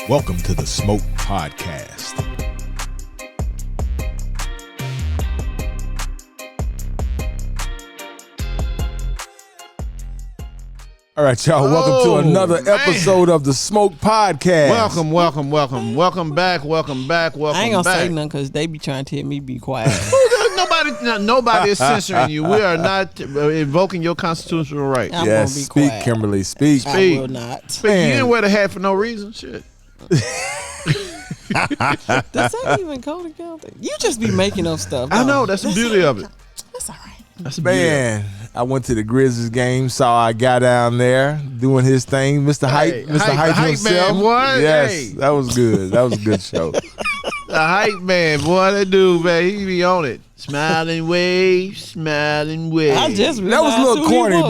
Welcome to the Smoke Podcast. All right, y'all. Welcome to another episode of the Smoke Podcast. Welcome back. I ain't gonna say nothing because they be trying to tell me be quiet. Nobody is censoring you. We are not invoking your constitutional right. I'm Yes, gonna be speak, quiet. Kimberly. Speak. I will not. You didn't wear the hat for no reason. Shit. Does that even go together? You just be making up stuff. I know. That's the beauty of it. That's all right. That's the beauty of it. Man, I went to the Grizzlies game, saw our guy down there doing his thing, Mr. Hey, Hype hype himself. man, boy. Yes, Hey. that was good. That was a good show. The hype man, boy, that dude, man, he be on it. Smiling wave. I just That was a little corny,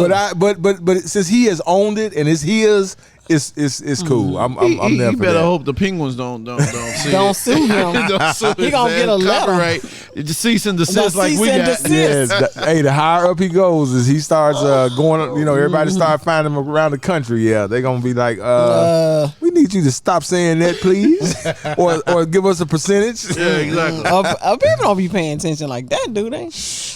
but since he has owned it and it's his, it's cool. I'm there He for better that. hope the Penguins don't sue Don't sue him. Don't sue He gonna get a letter. Copyright. Just cease and desist like cease we and got. desist. Yes, the higher up he goes, as he starts going, everybody start finding him around the country. Yeah, they're gonna be like, we need you to stop saying that, please, or give us a percentage. Yeah, exactly. People don't be paying attention like that, do they?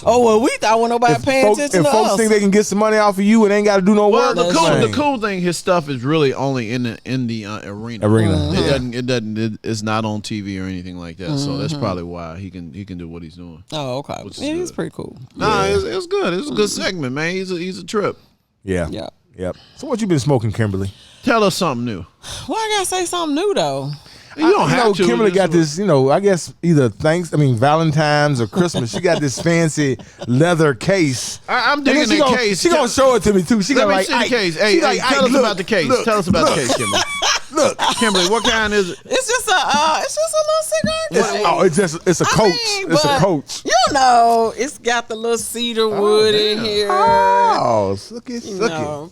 Oh well, we thought when nobody paying attention if to folks us. think they can get some money off of you and ain't got to do no Well, work. the cool thing, his stuff is really only in the arena. It's not on TV or anything like that. So that's probably why he can do what he's doing. Oh, okay. Which is Yeah, he's good. pretty cool. Nah, it's good. It's a good segment, man. He's a trip. Yeah. Yeah. Yep. So what you been smoking, Kimberly? Tell us something new. Why I gotta say something new though? You don't have to. Kimberly got this, I guess either Valentine's or Christmas. She got this fancy leather case. I'm digging the case. She gonna show it to me too. She Let got me like see the case. Hey, tell us about the case. Tell us about the case, Kimberly. Look, Kimberly, what kind is it? It's just a little cigar case. it's a coach. It's a but coach. You know, it's got the little cedar wood in here. Oh, look it.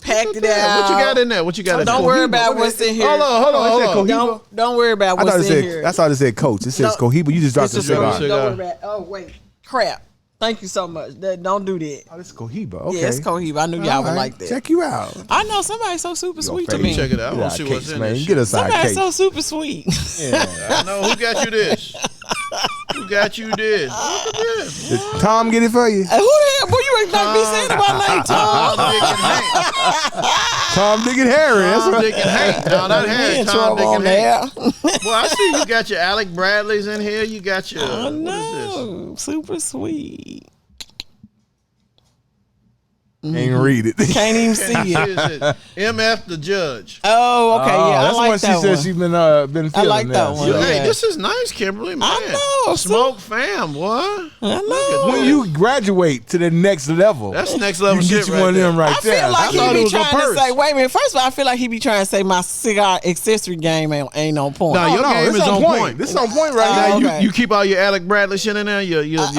Packed it out. What you got in there? What you got in there? Don't worry about what's in here. Hold on. Don't worry about I what's thought it in said. here. That's all it said. Coach. It says Cohiba. You just dropped the It's cigar. just don't worry about. Oh wait, crap. Thank you so much. Don't do that. Oh, this is Cohiba. Okay. Yeah, it's Cohiba. I knew y'all would like that. Check you out. I know somebody's so super sweet to Let me. Check it out. I want to see Case, what's in man. this. Get us our Somebody's case. so super sweet. I know. Who got you this? Who got you this? Look at this. Did Tom get it for you? Who the hell? Boy, you ain't not be saying my name, Tom. Tom, Dick, and Harry. That's Tom, right. Dick, and Hank. No, not We Harry. in Tom, trouble Dick, on and Hank. there. Well, I see you got your Alec Bradleys in here. You got your. I What is know. Super sweet. Ain't read it. Can't even see this? it. Is it MF the Judge? Oh, okay. Yeah, I that's like what that she one. said. She's been feeling. I like that one. Hey, Yeah. this is nice, Kimberly. Man. I know. Smoke fam, boy. I Look know. at When you graduate to the next level, That's next you level can shit get you right one of them there. right I there. feel like I thought he it be was a trying to purse. say, wait a minute. First of all, I feel like he be trying to say my cigar accessory game ain't on point. No, your game this is on point. This is on point right Oh, now. Now, okay. you keep all your Alec Bradley shit in there.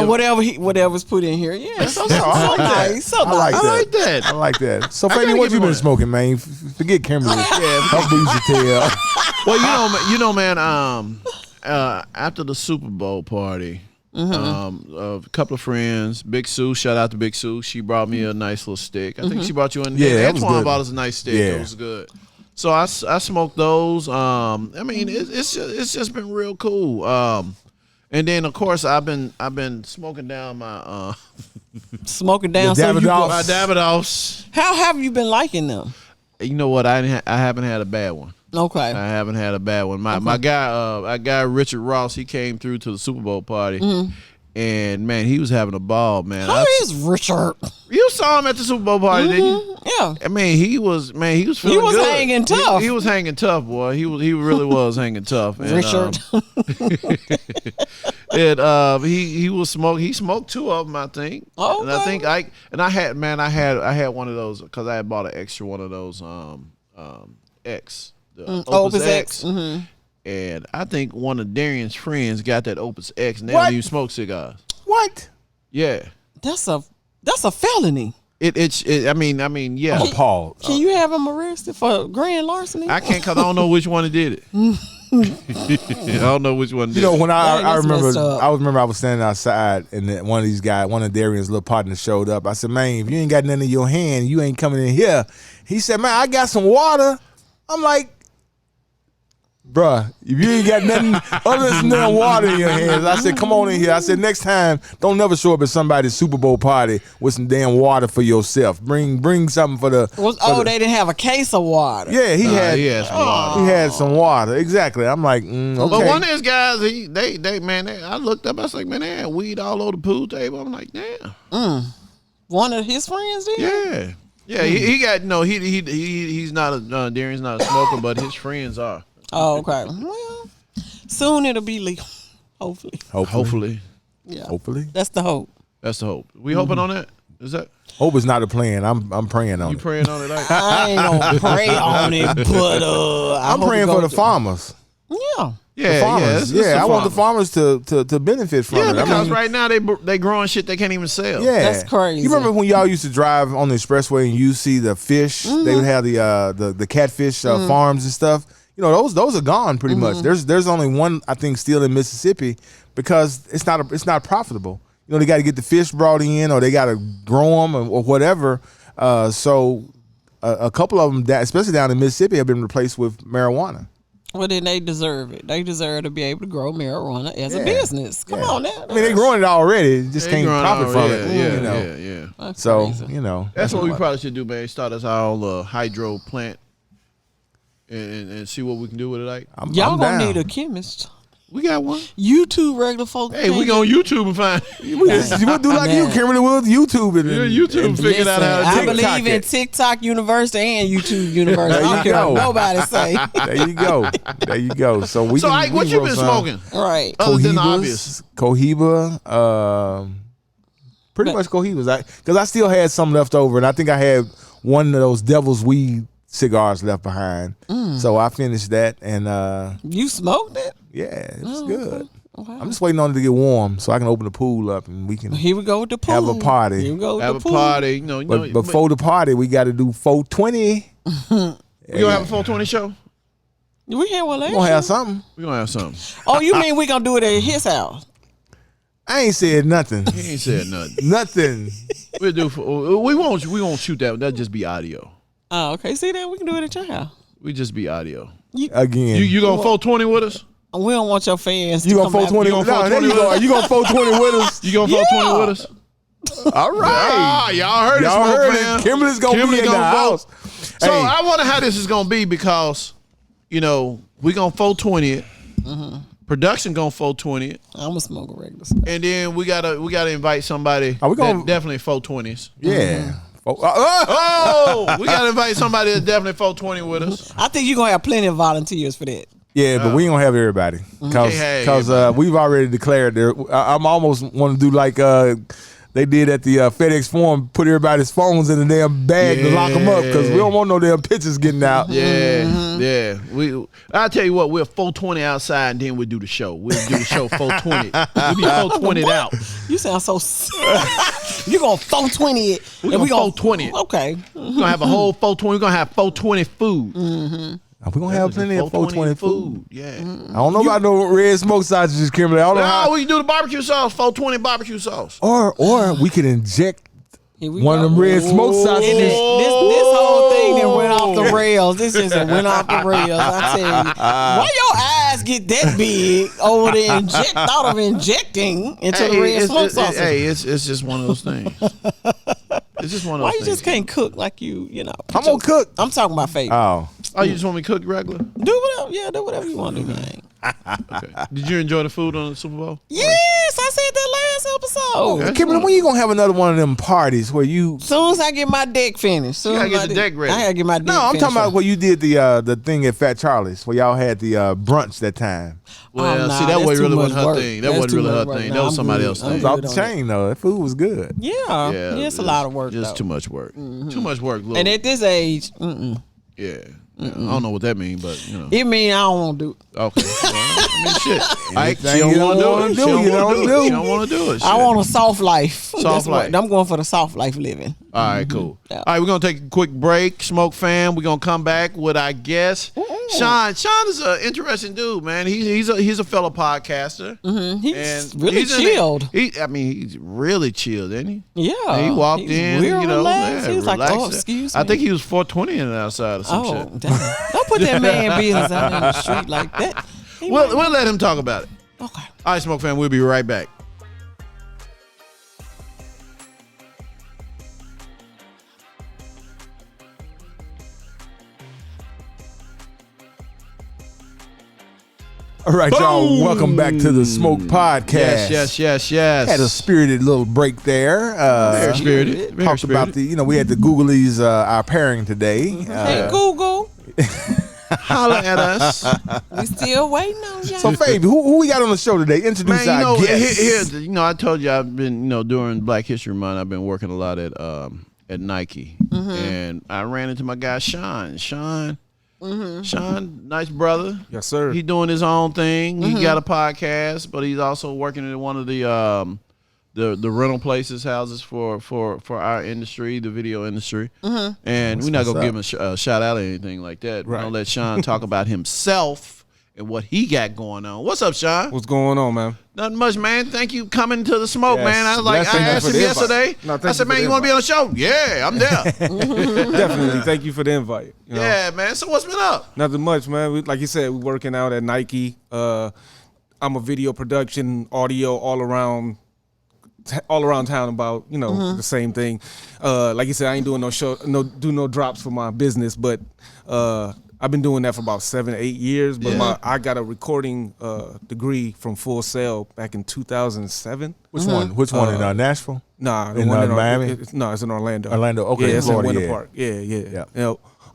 Whatever's put in here. Yeah, so I like that. nice. So I like nice. that. I like that. I like that. So, I gotta Fanny, what give you him been one. smoking, man? Forget Kimberly. Her boozy tail. Well, you know, man. After the Super Bowl party, a couple of friends, Big Sue. Shout out to Big Sue. She brought me a nice little stick. I think she brought you one. Yeah, that was Antoine good. bought us a nice stick. Yeah. It was good. So I smoked those. I mean, it's just been real cool. And then of course I've been smoking down my Smoking down. The So you Davidoff. my Davidoffs. how have you been liking them? You know what? I haven't had a bad one. Okay. I haven't had a bad one. My guy Richard Ross, he came through to the Super Bowl party, and man, he was having a ball, man. How is Richard? You saw him at the Super Bowl party, didn't you? Yeah. I mean, he was feeling was good. hanging tough. He was hanging tough, boy. He really was hanging tough. And, Richard. he smoked two of them, I think. Oh, and I think I had one of those because I had bought an extra one of those X, the Opus X. And I think one of Darian's friends got that Opus X and they don't even smoke cigars. What? Yeah. That's a felony. I mean, yeah. I'm appalled. Can you have him arrested for grand larceny? I can't because I don't know which one did it. I don't know which one did You know, it. when I that's remember, messed up. I was standing outside, and then one of these guys, one of Darian's little partners, showed up. I said, "Man, if you ain't got nothing in your hand, you ain't coming in here." He said, "Man, I got some water." I'm like, bruh, if you ain't got nothing other than damn water in your hands, I said, come on in here. I said, next time, don't never show up at somebody's Super Bowl party with some damn water for yourself. Bring something for the. They didn't have a case of water. Yeah, he had some water. He had some water. Exactly. I'm like, okay. But one of these guys, I looked up. I was like, man, they had weed all over the pool table. I'm like, damn. One of his friends did. Yeah. Yeah, he got he's not Darian's not a smoker, but his friends are. Oh, okay. Well, soon it'll be legal. Hopefully. Yeah. Hopefully. That's the hope. That's the hope. We hoping on that? Is that? Hope is not a plan. I'm praying on it. You praying on it? Like? I ain't gonna pray on it, but I'm praying for the farmers. Yeah. Yeah, the farmers. I want the farmers to benefit from it. Yeah, because right now they growing shit they can't even sell. Yeah, that's crazy. You remember when y'all used to drive on the expressway and you see the fish? They would have the catfish farms and stuff. You know, those are gone pretty much. There's only one I think still in Mississippi because it's not profitable. You know, they got to get the fish brought in or they got to grow them or whatever. So a couple of them, especially down in Mississippi, have been replaced with marijuana. Well, then they deserve it. They deserve to be able to grow marijuana as a business. Come on now. I mean, they're growing it already. Just can't profit from it. Yeah. That's so, crazy. you know. That's what we probably should do, man. Start us our hydro plant and see what we can do with it. Like, y'all gonna need a chemist. We got one. YouTube regular folks. Hey, we go on YouTube and find. We'll do like you, Kimberly. We'll YouTube it. YouTube figured out how to I believe in TikTok University and YouTube University. I don't care what nobody say. There you go. So we. So, what you been smoking? Right. Other than the obvious. Cohiba. Pretty much Cohibas. Because I still had some left over, and I think I had one of those Devil's Weed cigars left behind. So I finished that, and you smoked it? Yeah, it was good. Okay. I'm just waiting on it to get warm so I can open the pool up and we can. Here we go with the pool. Have a party. Here we go with have the a pool. party. But before the party, we got to do 420. We gonna have a 420 show. We had one last. We gonna have something. We gonna have something. Oh, you mean we gonna do it at his house? I ain't said nothing. He ain't said nothing. Nothing. We'll do. We won't shoot that. That'll just be audio. Oh, okay. See that we can do it at your house. We just be audio. Again. You gonna 420 with us? We don't want your fans. You gonna 420? You gonna 420 with us? You gonna 420 with us? All right. Y'all heard it. Kimberly's gonna be in the house. So I wonder how this is gonna be because, we gonna 420 it. Production gonna 420 it. I'm gonna smoke a regular. And then we gotta invite somebody. We gonna that definitely 420s. Yeah. We gotta invite somebody that's definitely 420 with us. I think you're gonna have plenty of volunteers for that. Yeah, but we ain't gonna have everybody because we've already declared there. I'm almost want to do like they did at the FedEx Forum, put everybody's phones in a damn bag to lock them up because we don't want no damn pictures getting out. Yeah. I'll tell you what, we'll 420 outside and then we'll do the show. We'll do the show 420. We'll be 420 out. You sound so. You're gonna 420 it. We're gonna 420 it. Okay. We're gonna have a whole 420. We're gonna have 420 food. We're gonna have plenty of 420 food. Yeah. I don't know about no red smoke sausages, Kimberly. I don't know how. We can do the barbecue sauce, 420 barbecue sauce. Or we could inject one of them red smoke sausages. This whole thing that went off the rails. This just went off the rails. I tell you, why your eyes get that big over there? Thought of injecting into the red smoke sausage. Hey, it's just one of those things. It's just one of those things. Why you just can't cook like you know? I'm gonna cook. I'm talking about favorite. Oh, you just want me to cook regular? Do whatever you want to do, man. Okay. Did you enjoy the food on the Super Bowl? Yes, I said that last episode. Kimberly, when you gonna have another one of them parties where you? Soon as I get my deck finished. You gotta get the deck ready. I gotta get my deck. No, I'm talking about where you did the thing at Fat Charlie's where y'all had the brunch that time. Well, see, that wasn't really her thing. That wasn't really her thing. That was somebody else's thing. It was off the chain though. That food was good. Yeah, it's a lot of work. Just too much work. Too much work. And at this age, yeah. I don't know what that means, but it mean I don't want to do it. Okay. Well, I mean, shit. She don't want to do it. She don't want to do it. I want a soft life. Soft life. I'm going for the soft life living. All right, cool. Yeah. All right, we're gonna take a quick break. Smoke fam, we're gonna come back with our guest, Shawn. Shawn is an interesting dude, man. He's a fellow podcaster. He's really chilled. He's really chilled, isn't he? Yeah. He walked in, real relaxed. He was relaxed. like, "Oh, excuse me." I think he was 420 in outside or some shit. Damn. Don't put that man business out in the street like that. We'll let him talk about it. Okay. All right, Smoke Fam, we'll be right back. All right, y'all. Welcome back to the Smoke Podcast. Yes. Had a spirited little break there. Very spirited. Talked about we had the Googlies, our pairing today. Hey, Google. Holla at us. We still waiting on y'all. So, Fabe, who we got on the show today? Introduce our guests. I told you I've been, during Black History Month, I've been working a lot at Nike, and I ran into my guy Shawn. Shawn, nice brother. Yes, sir. He doing his own thing. He got a podcast, but he's also working in one of the rental places, houses for our industry, the video industry. And we're not gonna give him a shout out or anything like that. We're gonna let Shawn talk about himself and what he got going on. What's up, Shawn? What's going on, man? Nothing much, man. Thank you coming to the Smoke, man. I was like, Yes, I asked him yesterday. No, I said, man, you want to be on the show? Yeah, I'm there. Definitely. Thank you for the invite. Yeah, man. So what's been up? Nothing much, man. Like you said, we're working out at Nike. I'm a video production, audio, all around town about the same thing. Like you said, I ain't doing no drops for my business, but I've been doing that for about 7 or 8 years. But I got a recording degree from Full Sail back in 2007. Which one? Which one in Nashville? Nah, in Miami. It's in Orlando. Orlando, okay, yeah, it's Florida, in Winter Park. Yeah.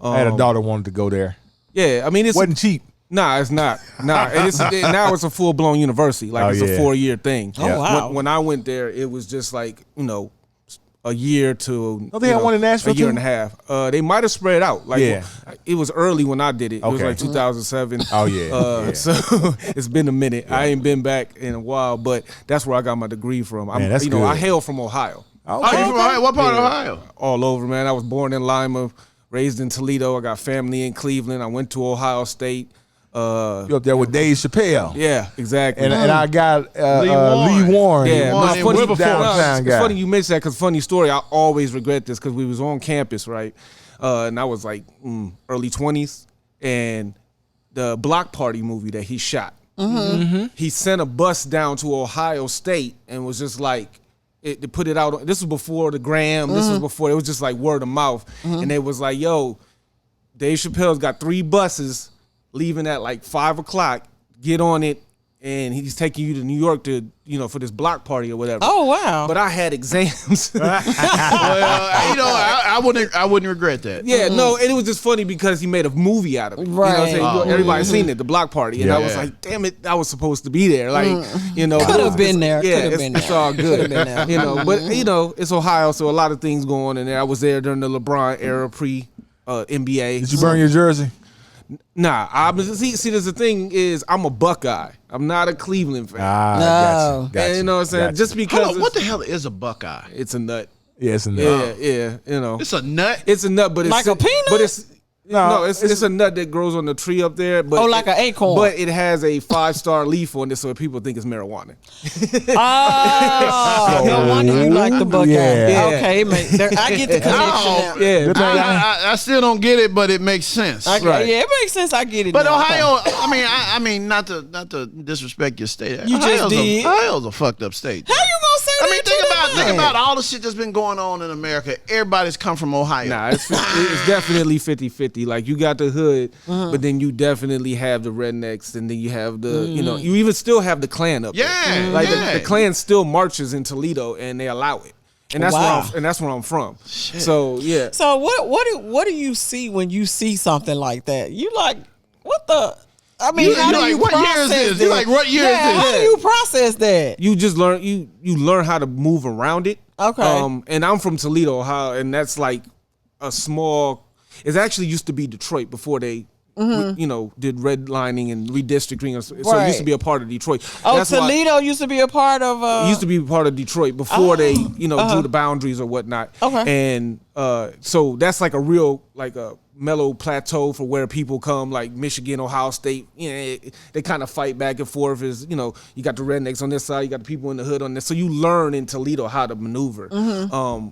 I had a daughter wanted to go there. Yeah, I mean, wasn't cheap. Nah, it's not. Nah, and now it's a full blown university. Like it's a 4-year thing. Oh wow! When I went there, it was just like a year to. Oh, they had one in Nashville a year too? and a half. They might have spread out. Like it was early when I did it. It was Okay. like 2007. Oh yeah. So it's been a minute. I ain't been back in a while, but that's where I got my degree from. Man, that's good. I hail from Ohio. Oh, you from Ohio? What part of Ohio? All over, man. I was born in Lima, raised in Toledo. I got family in Cleveland. I went to Ohio State. You up there with Dave Chappelle. Yeah, exactly. And I got Lee Warren. Yeah, Warren funny, downtown it's guy. funny you mentioned that because funny story. I always regret this because we was on campus, right? And I was like early 20s, and the Block Party movie that he shot, he sent a bus down to Ohio State and was just like, to put it out. This was before the gram. This was before, it was just like word of mouth. And they was like, yo, Dave Chappelle's got 3 buses leaving at like 5 o'clock, get on it, and he's taking you to New York to, for this block party or whatever. Oh wow! But I had exams. Well, I wouldn't regret that. Yeah, no, and it was just funny because he made a movie out of it. Right. You know what I'm saying? Everybody's seen it, the block party, and I was Yeah. like, damn it, I was supposed to be there. Like, Could have been there. Yeah, Could have been there. it's all good. Been there. But it's Ohio, so a lot of things going on in there. I was there during the LeBron era, pre NBA. Did you burn your jersey? Nah, see, there's the thing is, I'm a Buckeye. I'm not a Cleveland fan. No. Gotcha. And you know what I'm saying? Gotcha. Just because Hold on, what the hell is a Buckeye? it's a nut. Yeah, it's in there. Yeah, It's a nut. It's a nut, but it's Like a peanut? But it's No, it's a nut that grows on the tree up there. But like an acorn. But it has a 5-star leaf on it, so people think it's marijuana. Oh, no wonder you like the Buckeye. Yeah. Okay, I get the connection now. Yeah, I still don't get it, but it makes sense. Okay, yeah, it makes sense. I get it. But now. Ohio, I mean, not to disrespect your state. You just did. Ohio's a fucked up state. How you gonna say I mean, that? think about all the shit that's been going on in America. Everybody's come from Ohio. Nah, it's definitely 50-50. Like, you got the hood, but then you definitely have the rednecks, and then you have the, you even still have the Klan up there. Yeah, Like, yeah. the Klan still marches in Toledo, and they allow it. And that's where I'm from. Shit. So, yeah. So what do you see when you see something like that? You like, what the? I mean, how do you what year is process this? that? You like, what year is this? How do you process that? You just learn you learn how to move around it. Okay. And I'm from Toledo, Ohio, and that's like a small. It actually used to be Detroit before they, did redlining and redistricting. So it used to be a part of Detroit. Oh, That's why Toledo used to be a part of. it used to be part of Detroit before they, drew the boundaries or whatnot. Okay. And So that's like a real like a mellow plateau for where people come, like Michigan, Ohio State. You know, they kind of fight back and forth. Is, you know, you got the rednecks on this side, you got the people in the hood on this. So you learn in Toledo how to maneuver.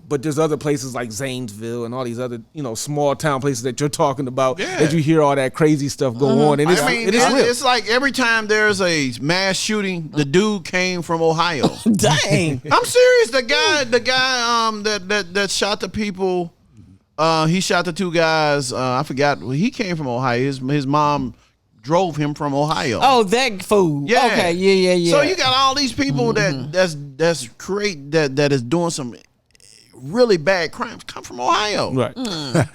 But there's other places like Zanesville and all these other, you know, small town places that you're talking about that you hear all that crazy stuff go on. And it's like every time there's a mass shooting, the dude came from Ohio. Dang, I'm serious. The guy that shot the people. He shot the two guys. I forgot. He came from Ohio. His mom drove him from Ohio. Oh, that fool. Yeah. Okay. Yeah. So you got all these people that is doing some really bad crimes come from Ohio. Right.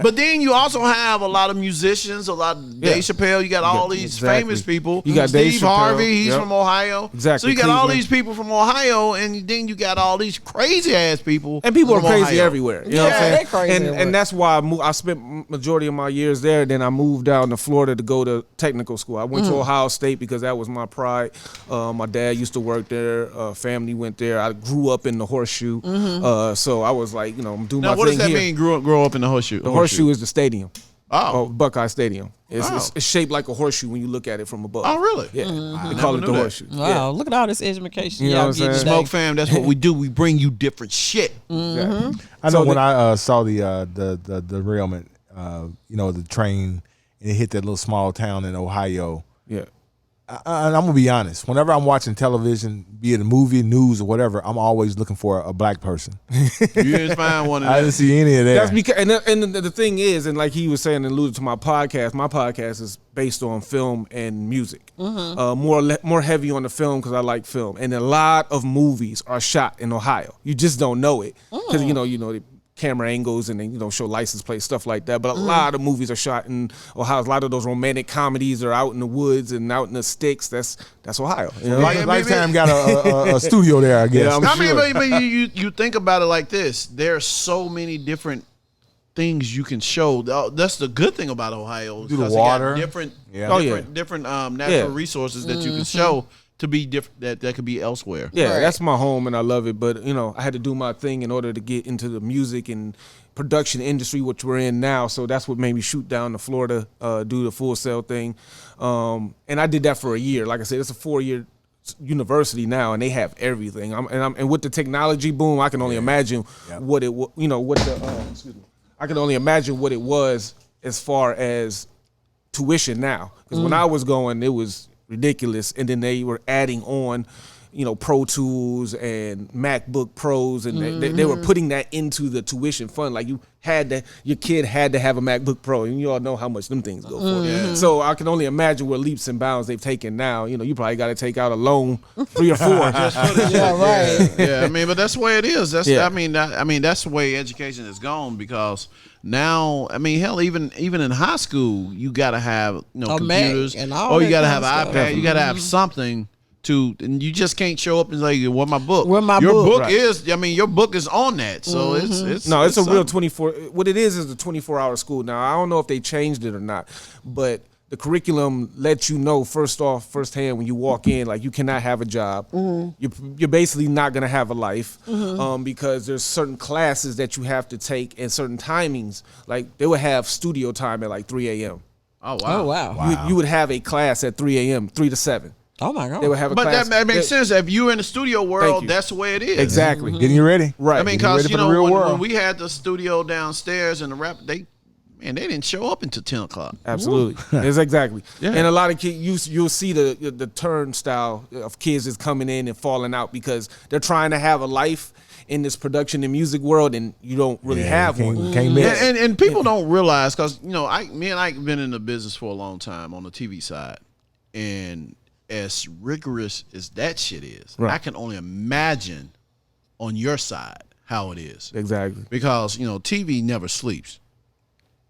But then you also have a lot of musicians, a lot of Dave Chappelle. You got all these famous people. You got Steve Dave Chappelle, Harvey. He's from Ohio. Exactly. So you got all Cleveland. these people from Ohio, and then you got all these crazy ass people. And people are from crazy Ohio. everywhere. You know what I'm Yeah, saying? they crazy everywhere. And that's why I spent majority of my years there. Then I moved down to Florida to go to technical school. I went to Ohio State because that was my pride. My dad used to work there. Family went there. I grew up in the Horseshoe. So I was like, you know, I'm doing Now, my what thing does that here. mean? Grow up in the Horseshoe. The Horseshoe is the stadium. Oh. Buckeye Stadium. Wow. It's shaped like a horseshoe when you look at it from above. Oh, really? Yeah. I They call never it the knew that. horseshoe. Wow, look at all this education You know y'all what I'm getting saying? today. Smoke fam, that's what we do. We bring you different shit. Yeah. I know So when I saw the derailment, you know, the train, and it hit that little small town in Ohio. Yeah. And I'm gonna be honest. Whenever I'm watching television, be it a movie, news, or whatever, I'm always looking for a black person. You didn't find one of I that. didn't see any of that. That's because, and the thing is, and like he was saying, and alluded to my podcast is based on film and music. More heavy on the film because I like film, and a lot of movies are shot in Ohio. You just don't know it because you know the camera angles and then, you know, show license plates, stuff like that. But a lot of movies are shot in Ohio. A lot of those romantic comedies are out in the woods and out in the sticks. That's Ohio. You know? Lifetime got a studio there, I guess. Yeah, I'm sure. But you think about it like this. There are so many different things you can show. That's the good thing about Ohio. Do the because they got water. different Yeah. different natural resources that you can show to be different that could be elsewhere. Yeah, Right. that's my home and I love it. But, you know, I had to do my thing in order to get into the music and production industry, which we're in now. So that's what made me shoot down to Florida, do the Full Sail thing. And I did that for a year. Like I said, it's a 4-year university now, and they have everything. And with the technology boom, I can only imagine what it, you know, what the, excuse me. I can only imagine what it was as far as tuition now. Because when I was going, it was ridiculous, and then they were adding on, you know, Pro Tools and MacBook Pros, and they were putting that into the tuition fund. Like your kid had to have a MacBook Pro, and you all know how much them things go for. Yeah. So I can only imagine what leaps and bounds they've taken now. You know, you probably got to take out a loan, 3 or 4. Yeah, right. Yeah, I mean, but that's the way it is. That's Yeah. I mean that's the way education has gone, because now, I mean, hell, even in high school, you got to have, you know, A Mac computers, and all or you that got to kind have of an stuff. iPad. You got to have something to, and you just can't show up and say, "Where my book? Where my your book?" book Right. is? I mean, your book is on that, so it's No, it's a real something. 24. What it is a 24-hour school. Now, I don't know if they changed it or not, but the curriculum lets you know firsthand when you walk in, like, you cannot have a job. You're basically not going to have a life, because there's certain classes that you have to take and certain timings. Like, they would have studio time at like 3 a.m. Oh wow! Oh wow. You would have a class at 3 a.m., 3 to 7. Oh my God. They would have a But class. that makes sense. If you're in the studio world, you. that's the way it is. Exactly. Getting you ready. Right. I mean, Getting ready because for you the know, real when world. we had the studio downstairs and the rap, they didn't show up until 10 o'clock. Absolutely. It's exactly. Yeah. And a lot of kids, you'll see the turnstile of kids is coming in and falling out because they're trying to have a life in this production and music world, and you don't really have one. Can't miss. And people don't realize, because, you know, me and Ike have been in the business for a long time on the TV side, and as rigorous as that shit is, Right. I can only imagine on your side how it is. Exactly. Because, you know, TV never sleeps.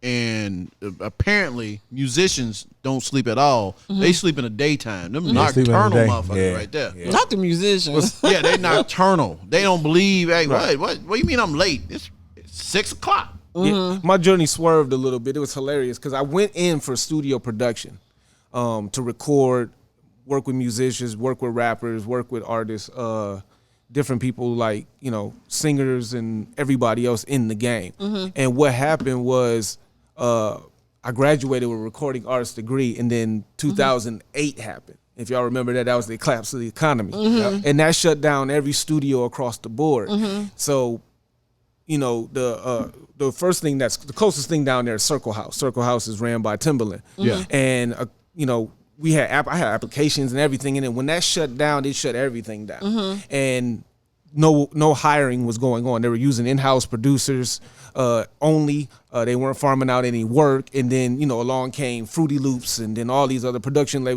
And apparently musicians don't sleep at all. They sleep in the daytime. Them sleep in the nocturnal day. motherfuckers Yeah. right there. Yeah. Not the musicians. Yeah, they nocturnal. They don't believe, hey, Right. what do you mean I'm late? It's 6 o'clock. Yeah. My journey swerved a little bit. It was hilarious because I went in for studio production to record, work with musicians, work with rappers, work with artists. different people like, singers and everybody else in the game. And what happened was I graduated with a recording arts degree, and then 2008 happened. If y'all remember that was the collapse of the economy. And that shut down every studio across the board. So, the first thing the closest thing down there is Circle House. Circle House is ran by Timberland. And, I had applications and everything in it. When that shut down, it shut everything down. And no hiring was going on. They were using in-house producers only. They weren't farming out any work. And then, along came Fruity Loops and then all these other production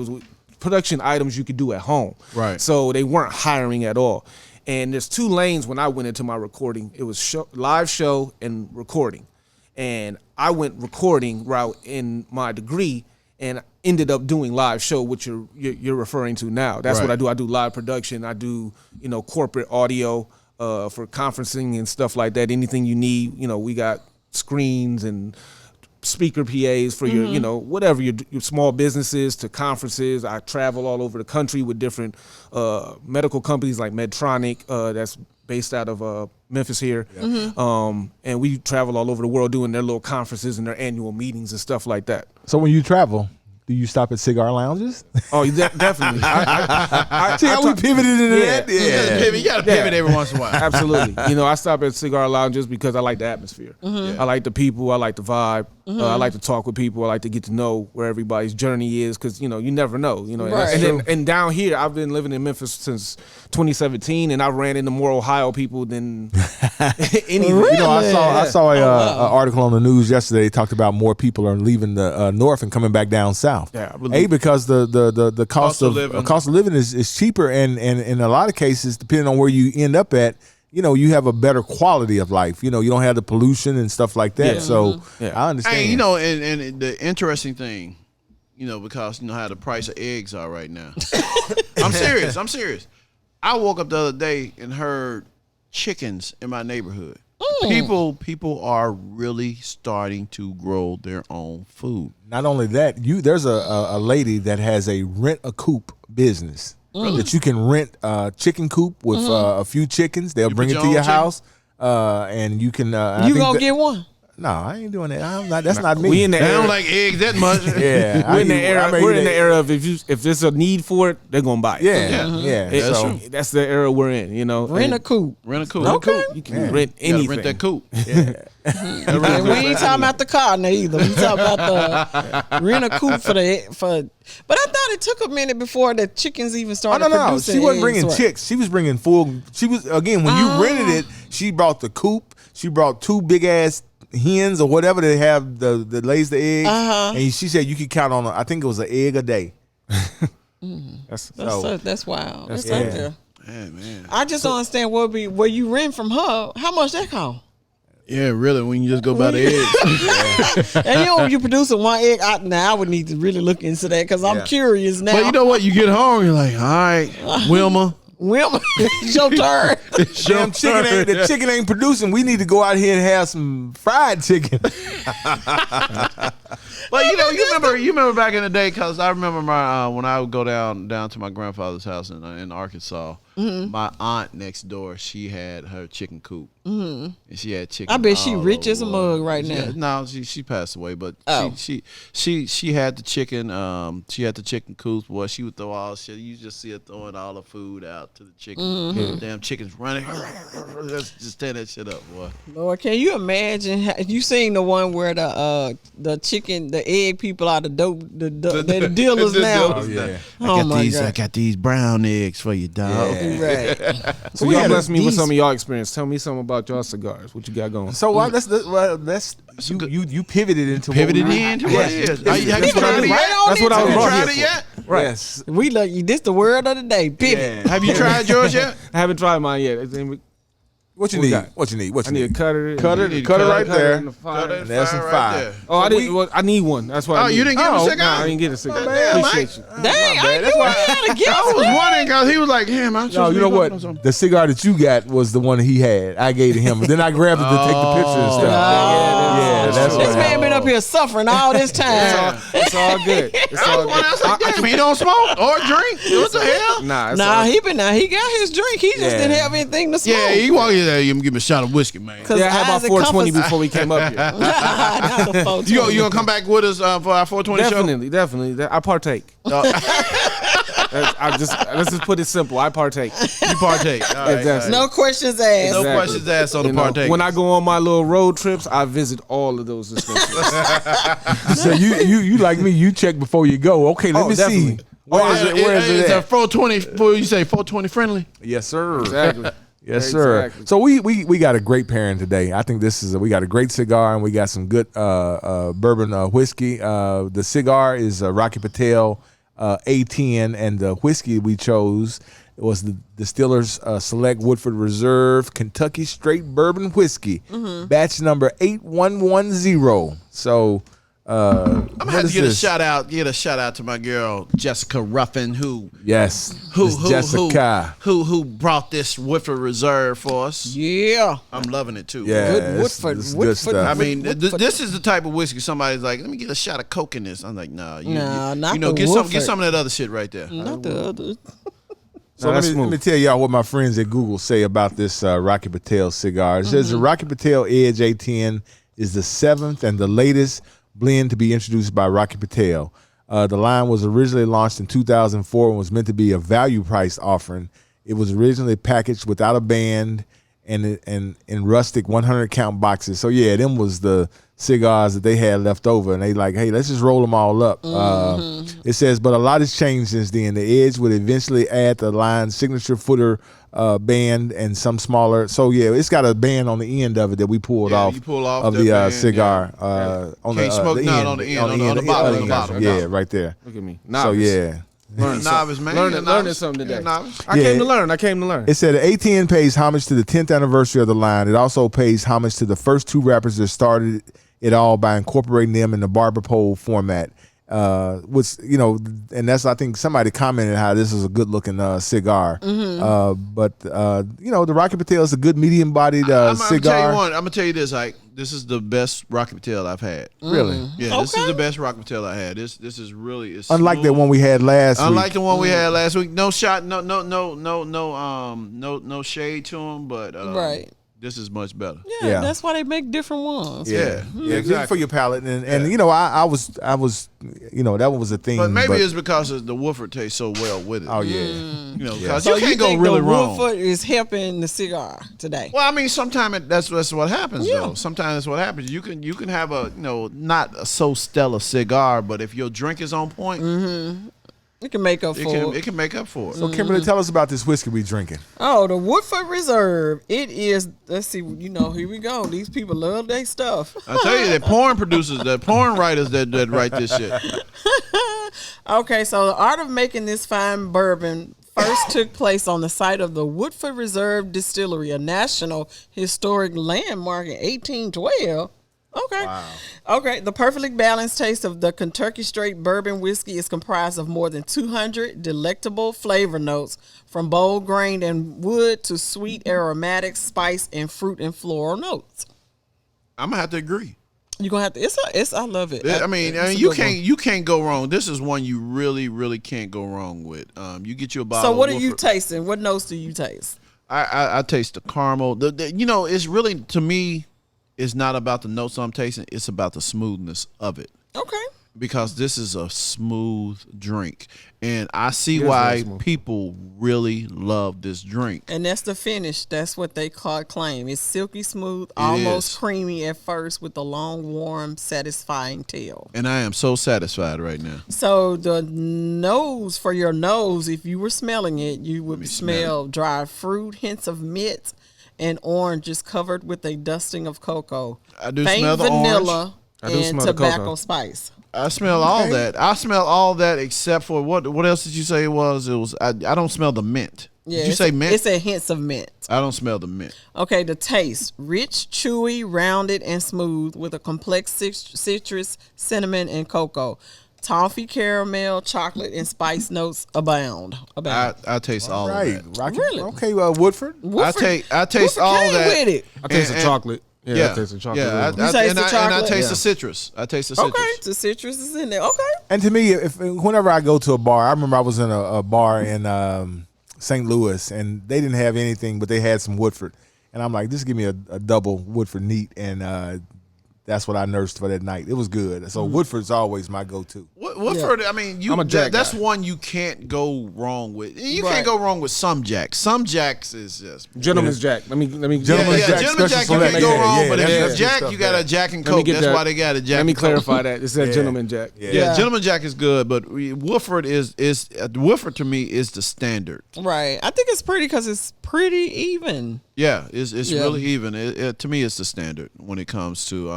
items you could do at home. Right. So they weren't hiring at all. And there's two lanes when I went into my recording. It was live show and recording. And I went recording route in my degree and ended up doing live show, which you're referring to now. That's what I do. I do live production. I do, corporate audio for conferencing and stuff like that. Anything you need, we got screens and speaker PAs for your, whatever your small businesses to conferences. I travel all over the country with different medical companies like Medtronic, that's based out of Memphis here. And we travel all over the world doing their little conferences and their annual meetings and stuff like that. So when you travel, do you stop at cigar lounges? Oh, definitely. See how we pivoted into that? You gotta pivot every once in a while. Absolutely. I stop at cigar lounges because I like the atmosphere. I like the people. I like the vibe. I like to talk with people. I like to get to know where everybody's journey is because, you never know. And down here, I've been living in Memphis since 2017, and I've ran into more Ohio people than anything. Really? I saw an article on the news yesterday. They talked about more people are leaving the north and coming back down south. Yeah, Because the cost of living is cheaper, and in a lot of cases, depending on where you end up at, you have a better quality of life. You don't have the pollution and stuff like that. Yeah. So I understand. Hey, and the interesting thing, because how the price of eggs are right now. I'm serious. I woke up the other day and heard chickens in my neighborhood. People are really starting to grow their own food. Not only that, there's a lady that has a rent-a-coop business. That you can rent a chicken coop with a few chickens. They'll bring it to your house, and you can. You gonna get one? No, I ain't doing that. I'm not. That's not me. We in the They era. don't like eggs that much. Yeah, We're in the era. We're in the era of if there's a need for it, they're gonna buy it. Yeah. That's So true. That's the era we're in. Rent a coop. Rent a coop. Okay. You can rent You gotta anything. rent that coop. And we ain't talking about the car now either. We talking about the rent a coop for. But I thought it took a minute before the chickens even started producing. She wasn't eggs, bringing right? chicks. She was bringing full. She was again when you rented it. She brought the coop. She brought 2 big ass hens or whatever they have that lays the eggs. And she said you could count on. I think it was an egg a day. That's wild. That's out there. Yeah, man. I just don't understand where you rent from her. How much that cost? Yeah, really. When you just go buy the eggs. And you producing one egg. Now I would need to really look into that because I'm curious now. But you know what? You get home, you're like, all right, Wilma. It's your turn. The chicken ain't producing. We need to go out here and have some fried chicken. But you remember back in the day, because I remember my when I would go down to my grandfather's house in Arkansas. My aunt next door, she had her chicken coop, and she had chicken. I bet she all rich as a over. mug right now. No, she passed away, but she had the chicken. She had the chicken coop. Boy, she would throw all shit. You just see her throwing all the food out to the chicken. Damn chickens running. Just tear that shit up, boy. Lord, can you imagine? You seen the one where the chicken, the egg people are the dealers now? Oh, yeah. Oh my God. I got these brown eggs for you, dog. Right. So y'all bless me with some of y'all experience. Tell me something about y'all cigars. What you got going? So you pivoted into what it is. Have you tried it yet? That's what I was brought tried here it for. yet? Right. Yes. We love you. This the word of the day. Pivot. Have you tried yours yet? I haven't tried mine yet. What you need? What you need? I need a cutter. Cutter right there. And the fire. And there's some fire. Oh, I need one. That's why. You didn't get a cigar? Nah, I didn't get a cigar. Appreciate you. Dang, I knew I had a gift. I was wondering because he was like, "Damn, I'm No, you know what? The cigar that you got was the one he had. I gave to him, but then I grabbed it to take the picture and stuff. Yeah. that's This what man been up here suffering all this time. It's all good. It's all good. I was like, damn, he don't smoke or drink. What the hell? Nah, He got his drink. He just didn't have anything to smoke. Yeah, he walked in there. You give me a shot of whiskey, man. Yeah, I had about 420 before we came up here. Not the 420. You gonna come back with us for our 420 show? Definitely. I partake. Let's just put it simple. I partake. You partake. All right, Exactly. No questions asked. No questions asked on the partake. When I go on my little road trips, I visit all of those dispensaries. So you like me? You check before you go. Okay, let me definitely. see. Where is it It's a at? 420. You say 420 friendly? Yes, sir. Exactly. Yes, sir. Exactly. So we got a great pairing today. I think we got a great cigar and we got some good bourbon whiskey. The cigar is Rocky Patel A10, and the whiskey we chose was the Distillers Select Woodford Reserve Kentucky Straight Bourbon Whiskey, batch number 8110. So I'm gonna have to get a shout out to my girl Jessica Ruffin, who Jessica who brought this Woodford Reserve for us. Yeah. I'm loving it too. Yeah, Good Woodford. this is Woodford. good stuff. I mean, this is the type of whiskey somebody's like, let me get a shot of Coke in this. I'm like, nah, not get the some of that other shit right there. Not the other. So let me tell y'all what my friends at Google say about this Rocky Patel cigar. It says the Rocky Patel Edge A10 is the 7th and the latest blend to be introduced by Rocky Patel. The line was originally launched in 2004 and was meant to be a value price offering. It was originally packaged without a band and in rustic 100 count boxes. So yeah, them was the cigars that they had left over, and they like, hey, let's just roll them all up. It says, but a lot has changed since then. The Edge would eventually add the line's signature footer band and some smaller. So yeah, it's got a band on the end of it that we pulled off. You pull off of the the band, cigar on Can't smoke the none end, on the end, on the bottom. Yeah, right there. Look at me. So yeah. Novice, man. Learning something today. Novice. I came to learn. It said A10 pays homage to the 10th anniversary of the line. It also pays homage to the first two rappers that started it all by incorporating them in the barber pole format. Which, and that's, I think somebody commented how this is a good looking cigar. But the Rocky Patel is a good medium bodied cigar. I'm gonna tell you this, Ike. This is the best Rocky Patel I've had. Really? Yeah, This is the best Rocky Patel I had. This is really unlike smooth. that one we had last week. Unlike the one we had last week. No shot, no shade to him, but Right. This is much better. Yeah, that's why they make different ones. Yeah, exactly. For your palate, and I was that one was a thing. But maybe it's because the Woodford tastes so well with it. Oh yeah, because So you can't go think really the wrong. Woodford is helping the cigar today. Well, I mean, sometimes that's what happens though. Sometimes that's what happens. You can have a not a so stellar cigar, but if your drink is on point, It can make up for it. It can make up for it. So Kimberly, tell us about this whiskey we drinking. Oh, the Woodford Reserve. It is, let's see, here we go. These people love their stuff. I tell you, the porn writers that write this shit. Okay, so the art of making this fine bourbon first took place on the site of the Woodford Reserve Distillery, a national historic landmark in 1812. Okay. Wow. Okay. The perfectly balanced taste of the Kentucky Straight Bourbon Whiskey is comprised of more than 200 delectable flavor notes, from bold grain and wood to sweet aromatic spice and fruit and floral notes. I'm gonna have to agree. You're gonna have to. I love it. I mean, you can't go wrong. This is one you really, really can't go wrong with. You get you a bottle. So what of are you Woodford. tasting? What notes do you taste? I taste the caramel. It's really, to me, it's not about the notes I'm tasting. It's about the smoothness of it. Okay. Because this is a smooth drink, and I see why people really love this drink. And that's the finish. That's what they claim. It's silky smooth, almost creamy at first, with a long, warm, satisfying tail. And I am so satisfied right now. So the nose, for your nose, if you were smelling it, you would smell dried fruit, hints of mint, and oranges covered with a dusting of cocoa. I do faint smell the vanilla orange. and tobacco spice. I smell all that. I smell all that except for what else did you say it was? It was I don't smell the mint. Yeah, did you say mint? It's a hints of mint. I don't smell the mint. Okay, the taste. Rich, chewy, rounded, and smooth with a complex citrus, cinnamon, and cocoa. Toffee, caramel, chocolate, and spice notes abound. I taste all of that. Rocky, Really? Okay, Woodford. I taste Woodford all came that. with it. I taste the chocolate. Yeah, I taste the chocolate. Yeah, You taste the and I chocolate? taste Yeah. the citrus. I taste the citrus. Okay, the citrus is in there. Okay. And to me, whenever I go to a bar, I remember I was in a bar in St. Louis, and they didn't have anything, but they had some Woodford, and I'm like, just give me a double Woodford neat, and that's what I nursed for that night. It was good. So Woodford's always my go-to. Woodford, I mean, I'm a Jack that's guy. one you can't go wrong with. You Right. can't go wrong with some Jacks. Some Jacks is just Gentleman's Jack. Let me. Gentleman's yeah, Jack, Gentleman special Jack, you select. can't go Yeah, wrong. yeah, But if that's you're good Jack, stuff, you got yeah. a Jack and Let me Coke. get That's that. why they got a Jack. Let me and Coke. clarify that. It said Yeah. Gentleman Jack. Yeah, Gentleman Jack is good, but Woodford is Woodford to me is the standard. Right. I think it's pretty because it's pretty even. Yeah, it's Yeah. really even. To me, it's the standard when it comes to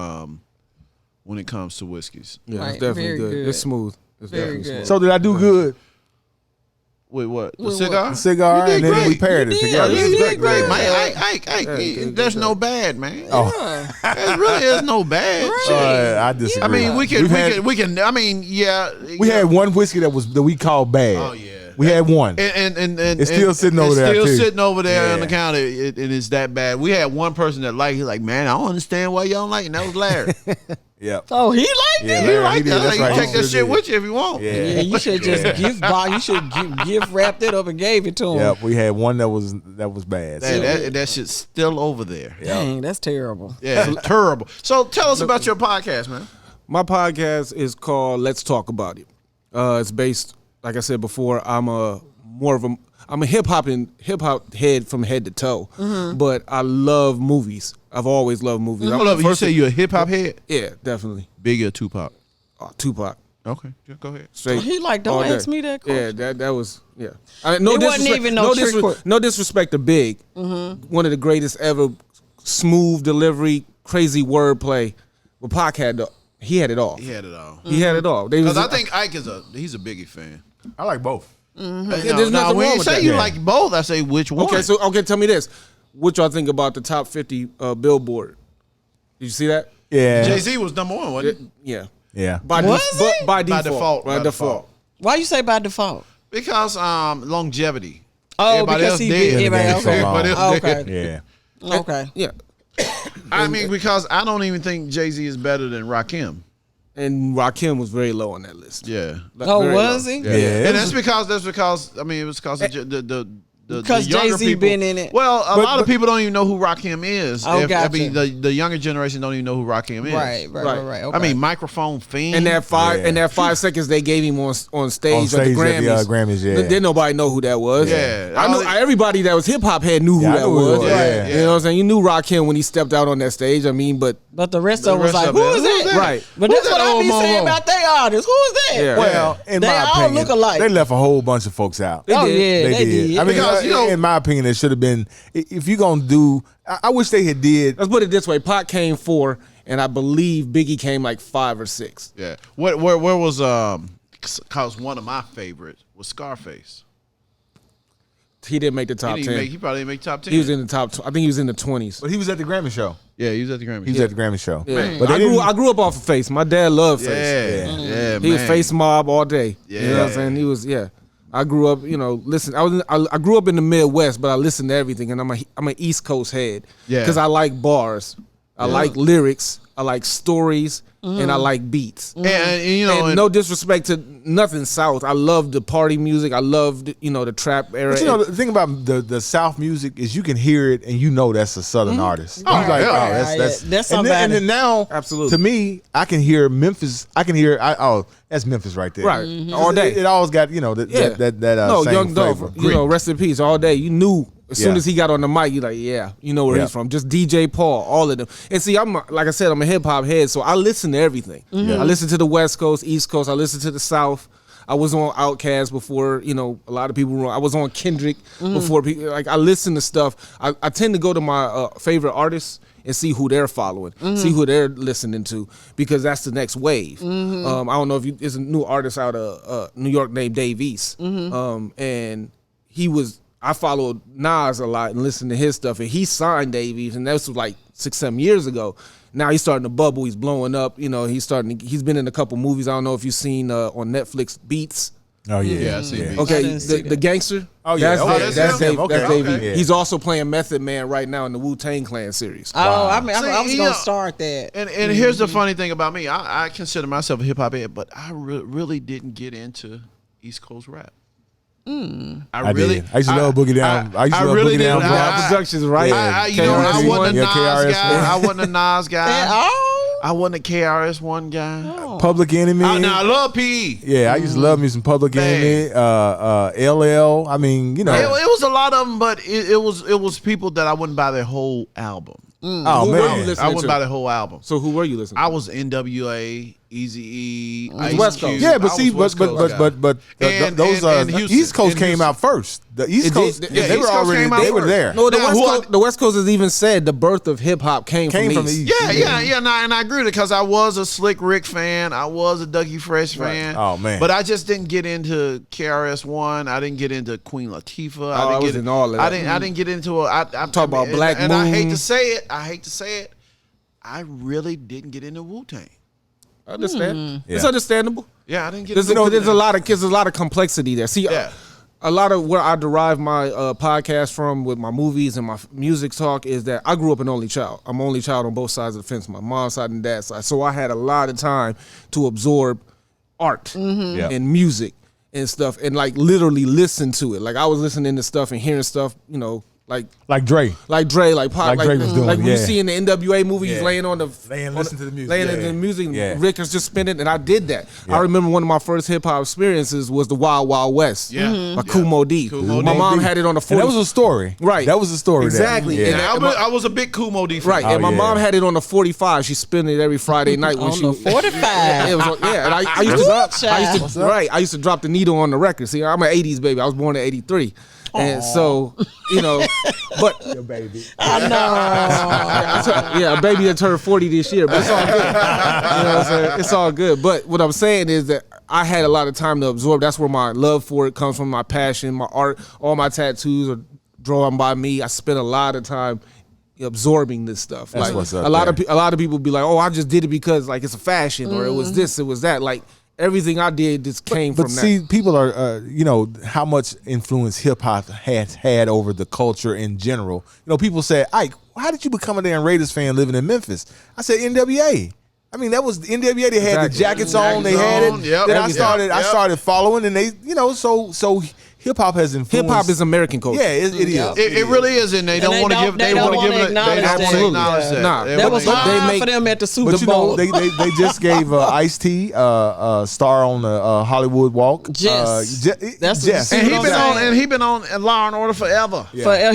whiskeys. Yeah, Right, it's definitely very good. good. It's smooth. It's Very definitely good. smooth. So did I do good? Wait, what? The Wait, what? cigar? The cigar, You did and then great. we paired You it did. together. You You did did great, good. man. good, There's good. no bad, man. Oh. There really is no bad. Shit. I disagree. I mean, we We've had- can. I mean, yeah. We had one whiskey that we called bad. Oh, yeah. We had one. And It's still sitting over there, It's still too. sitting over there on Yeah. the counter. It is that bad. We had one person that liked. He's like, man, I don't understand why y'all don't like it. And that was Larry. Yeah. Oh, he liked Yeah, it. He Larry, liked did. it. That's You right. take He that sure shit did. with you if you want. Yeah. Yeah, you should just you should gift wrapped it up and gave it to him. Yep, we had one that was bad. So, That shit's still over there. Dang, that's terrible. Yeah, it's terrible. So tell us about your podcast, man. My podcast is called Let's Talk About It. It's based, like I said before, I'm a hip hop head from head to toe, but I love movies. I've always loved movies. Hold up, you say you're a hip hop head? Yeah, definitely. Biggie or Tupac? Tupac. Okay, yeah, go ahead. Straight. He like, don't all day. ask me that Yeah, question. that was I mean, no It wasn't disrespect, even no trick question. no disrespect to Big. One of the greatest ever. Smooth delivery, crazy wordplay. But Pac had he had it all. He had it all. He had it all. They Because was- I think Ike he's a Biggie fan. I like both. there's nothing when wrong you with say that. you Yeah. like both, I say which one. Okay, tell me this. What y'all think about the top 50 Billboard? Did you see that? Yeah. Jay-Z was number one, wasn't he? Yeah. Yeah. By Was but he? by By default. default, By by default. Why you say by default? Because longevity. Oh, Everybody because else he dead. did. Everybody Yeah, else. so long. Everybody else Oh, dead. okay. Yeah. Okay. Yeah. I mean, because I don't even think Jay-Z is better than Rakim. And Rakim was very low on that list. Yeah. Oh, Very was low. he? Yeah. And that's because I mean, it was because of the Because younger Jay-Z people. been in it. Well, a lot of people don't even know who Rakim is. Oh, I gotcha. mean, the younger generation don't even know who Rakim is. Right. Okay. I mean, microphone fiend. And that five Yeah. and that 5 seconds they gave him on stage On at the stage at Grammys. the, Grammys, yeah. Didn't nobody know who that was. Yeah. I knew everybody that was hip hop head knew who Yeah, I that knew who it was. was, yeah. You know what I'm saying? You knew Rakim when he stepped out on that stage. I mean, but But the rest The of them was rest like, of who it, is who's that? that? right. But Who's that's that what I old be saying Momo? about they artists. Who is that? Yeah. Well, in They my all opinion, look alike. they left a whole bunch of folks out. Oh, did. yeah, they did. I mean, Because, you know- in my opinion, it should have been. If you're gonna do, I wish they had did. Let's put it this way: Pac came 4, and I believe Biggie came like 5 or 6. Yeah. Where was cause one of my favorites was Scarface. He didn't make the top 10. He probably didn't make top 10. He was in the top. I think he was in the 20s. But he was at the Grammy show. Yeah, he was at the Grammys. He was at the Grammy show. Yeah. But they I grew up off of Face. My dad loved Face. Yeah, He was Face Mob all day. You know what I'm Yeah. saying? He was, I grew up, listen. I grew up in the Midwest, but I listened to everything, and I'm an East Coast head. Yeah. Because I like bars, I like lyrics, I like stories, and I like beats. And you know, And no disrespect to nothing South. I love the party music. I love the trap era. But you know, the thing about the South music is you can hear it and you know that's a Southern artist. Oh, You're like, yeah. oh, Yeah, that's that's and somebody. then now, Absolutely. to me, I can hear Memphis. I can hear, that's Memphis right there. Right. All day. It always got, that no, same Young flavor. Dolph, rest in peace. All day, you knew as soon Yeah. as he got on the mic, you like, you know where Yeah. he's from. Just DJ Paul, all of them. And see, like I said, I'm a hip hop head, so I listen to everything. I listen to the West Coast, East Coast. I listen to the South. I was on Outkast before, a lot of people were on. I was on Kendrick before people. Like, I listen to stuff. I tend to go to my favorite artists and see who they're following, see who they're listening to, because that's the next wave. I don't know if there's a new artist out of New York named Dave East, and I followed Nas a lot and listened to his stuff, and he signed Dave East, and that was like 6-7 years ago. Now he's starting to bubble. He's blowing up. He's been in a couple movies. I don't know if you've seen on Netflix Beats. Oh yeah, Yeah, I see. yeah. I Okay, didn't see the that. gangster. Oh, yeah. That's him. Dave. Okay, That's Dave. okay. He's Yeah. also playing Method Man right now in the Wu-Tang Clan series. Oh, I mean, See, I was you gonna know, start that. And here's the funny thing about me. I consider myself a hip hop head, but I really didn't get into East Coast rap. I really did. I used to love Boogie Down. I used to love really Boogie Down. did. Brown Productions, right? I wasn't a Nas KRS-One. guy. I wasn't a Nas guy. Oh, I wasn't a KRS-One guy. Public Enemy. Now I love PE. Yeah, I used to love me some Public Enemy. LL. I mean, you know. It was a lot of them, but it was people that I wouldn't buy their whole album. Oh Who were you man. listening I wouldn't to? buy the whole album. So who were you listening to? I was NWA, Eazy-E, Ice West Cube. Coast. Yeah, but I see, was West Coast guy. but And- those and Houston. East Coast And came Houston. out first. The East It Coast, did- they yeah, were East Coast already came out they were first. there. No, Now, the West Coast has even said the birth of hip hop came from from the East. East. Yeah, and I agree with it because I was a Slick Rick fan. I was a Dougie Fresh fan. Oh, man. But I just didn't get into KRS-One. I didn't get into Queen Latifah. I didn't was get in all of that. I didn't get into it. I'm talking about Black and I hate Moon. to say it. I really didn't get into Wu-Tang. I understand. Yeah. It's understandable. Yeah, I didn't get There's into a lot of complexity there. See, Yeah. a lot of where I derive my podcast from with my movies and my music talk is that I grew up an only child. I'm an only child on both sides of the fence, my mom's side and dad's side. So I had a lot of time to absorb art Yeah. and music and stuff and like literally listen to it. Like I was listening to stuff and hearing stuff, you know, like Dre. like Dre, like Pop, Like Dre was doing, like when you yeah. see in the NWA movie, he's Yeah. laying on the Listening to the music. laying Yeah. in the music. Yeah. Rick is just spinning, and I did that. Yeah. I remember one of my first hip hop experiences was the Wild Wild West. Yeah. Mhm. by Kool Moe Dee. Kool My Moe mom Dee. had it on the 40. And that was a story. Right. That was a story. Exactly. There. And Yeah. that- I was a big Kool Moe Dee fan. Right, and my yeah. mom had it on the 45. She spent it every Friday night when On she the 45. It was, yeah, and I used Child. to right. I used to drop the needle on the record. See, I'm an '80s baby. I was born in '83, and so you know, but I know. yeah, a baby that turned 40 this year, but it's all good. You know what I'm saying? It's all good. But what I'm saying is that I had a lot of time to absorb. That's where my love for it comes from, my passion, my art. All my tattoos are drawn by me. I spent a lot of time absorbing this stuff. That's like what's up a lot there. of a lot of people be like, "Oh, I just did it because like it's a fashion or it was this, it was that." Like everything I did just came But from see, that. people are, you know, how much influence hip hop has had over the culture in general. You know, people say, Ike, how did you become a damn Raiders fan living in Memphis? I said NWA. I mean, that was the NWA. They had the Exactly. jackets on. They had it. Yep. Then Everything. I started following, and they, you know, so hip hop has influenced. Hip hop is American culture. Yeah, it is. It really is, and they don't want to give. they They don't want to give wanna it. They don't acknowledge want that. to acknowledge Yeah. that. Nah. They That wanna- was But hard they make- for them at the Super But you Bowl. know, they just gave Ice-T star on the Hollywood Walk. Jess. That's what Jess. the and Super he been on Law and Order forever. Yeah. For,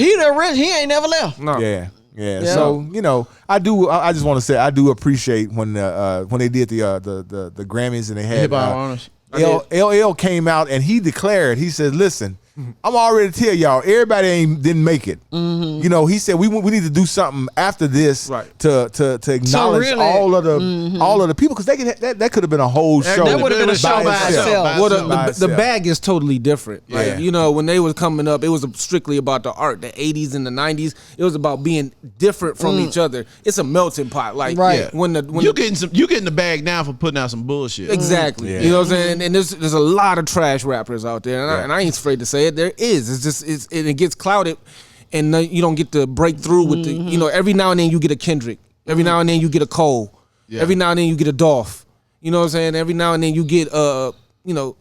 he ain't never left. No. Yeah. Yeah. Yeah. So, you know, I just want to say I do appreciate when they did the Grammys and they had Hip Hop Honors. LL came out and he declared, he said, listen, I'm already tell y'all, everybody didn't make it. You know, he said we need to do something after this Right. to acknowledge really- all of the people, because that could have been a whole show. that would have been a show by itself. Well, By the itself. bag is totally different. Like, Yeah. you know, when they was coming up, it was strictly about the art. The 80s and the 90s, it was about being different from each other. It's a melting pot. Like Right. yeah, when You getting the bag now for putting out some bullshit. exactly. Yeah. You know what I'm saying? And there's a lot of trash rappers out there, and, Yeah. and I ain't afraid to say it. There is. It's just it gets clouded, and you don't get to break through with the. You know, every now and then you get a Kendrick. Every now and then you get a Cole. Yeah. Every now and then you get a Dolph. You know what I'm saying? Every now and then you get you know.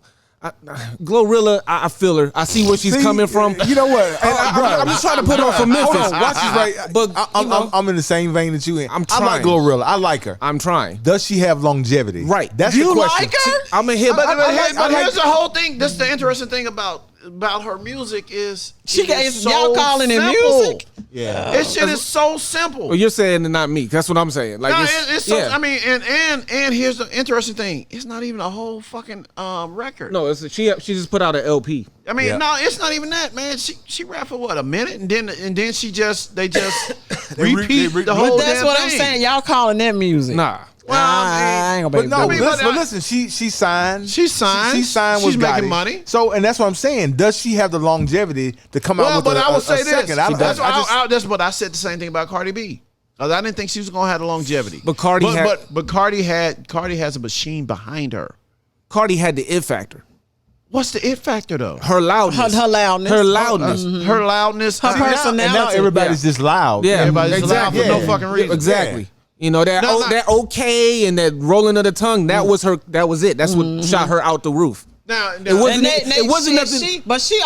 Glorilla, I feel her. I see where she's See, coming from. You know what? I'm just trying to put her on for Memphis. Hold on, watch this right. But I'm, you know, I'm in the same vein that you in. I'm like trying. Glorilla. I like her. I'm trying. Does she have longevity? Right. That's You the question. like her? I'm a hip. But, I here's the whole thing. This is the interesting thing about her music is She it got is y'all calling it simple. music. Yeah. This shit is so simple. Well, you're saying and not me. That's what I'm saying. Like No, it's, it's so. yeah. I mean, and here's the interesting thing. It's not even a whole fucking record. No, she just put out an LP. I mean, Yeah. no, it's not even that, man. She rapped for what, a minute, and then they just They repeat re- the but whole. But that's damn what I'm thing. saying. Y'all calling that music. Nah. Well, I ain't But gonna no, be but listen, she signed. She signed. She signed She's with making Gotti. money. So, and that's what I'm saying. Does she have the longevity to come out Well, with but a, I a would say this. second? That's what I said the same thing about Cardi B. 'Cause I didn't think she was gonna have the longevity. But Cardi Cardi has a machine behind her. Cardi had the it factor. What's the it factor though? Her loudness. Her loudness. Her loudness. Her loudness. Her personality. And now everybody's just loud. Yeah, Everybody's exactly. loud for no fucking reason. Exactly. Yeah. You know that that okay and that rolling of the tongue. That was her. That was it. That's what shot her out the roof. Now, It wasn't. It wasn't she, nothing. but she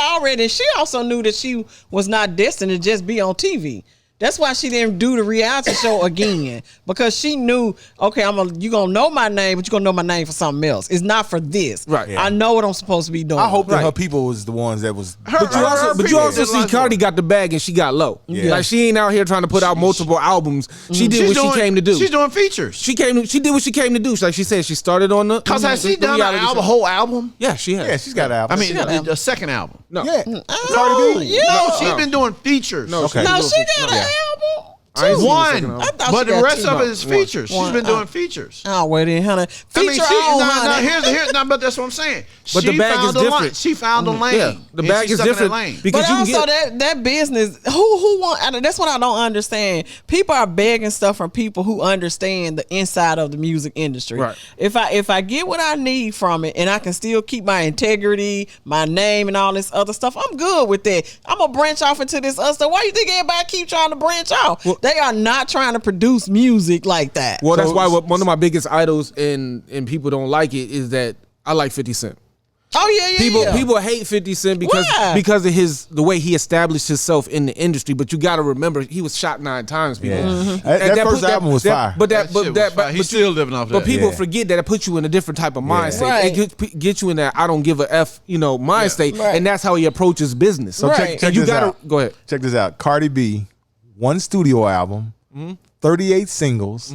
also knew that she was not destined to just be on TV. That's why she didn't do the reality show again, because she knew, okay, you gonna know my name, but you gonna know my name for something else. It's not for this. Right. I know what I'm supposed to be doing. I hope that Right. her people was the ones that was. But you also see Cardi got the bag and she got low. Yeah. Like she ain't out here trying to put out multiple albums. She did what she came to do. She's doing features. She did what she came to do. Like she said, she started on the. Cause has she done a whole album? Yeah, she has. Yeah, she's got an album. I mean, a second album. No. yeah. Cardi B. Yeah. No, she's been doing features. No, Okay. No, she got an Yeah. album. I ain't seen the second One, album. I thought but she the got rest two. of it is features. She's One. been doing features. Oh, well then, honey. I mean, Feature on, honey. but that's what I'm saying. But she the bag found is a different. Lane. She found a lane. Yeah, the and bag she is stuck in that different lane. because But you also can get. that business, who want? That's what I don't understand. People are begging stuff from people who understand the inside of the music industry. Right. If I get what I need from it, and I can still keep my integrity, my name, and all this other stuff, I'm good with that. I'm gonna branch off into this other stuff. Why you think everybody keep trying to branch off? Well, they are not trying to produce music like that. Well, that's why one of my biggest idols and people don't like it is that I like 50 Cent. Oh yeah. People hate 50 Cent Why? because of the way he established himself in the industry. But you got to remember he was shot 9 times. People. Yeah. That first album was fire. He's still living off that. But people Yeah. forget that it puts you in a different type of mind state. Right. It gets you in that I don't give a F, mind state, Right. and that's how he approaches business. So Right. Check and you this gotta out. go ahead. Check this out. Cardi B, 1 studio album, 38 singles,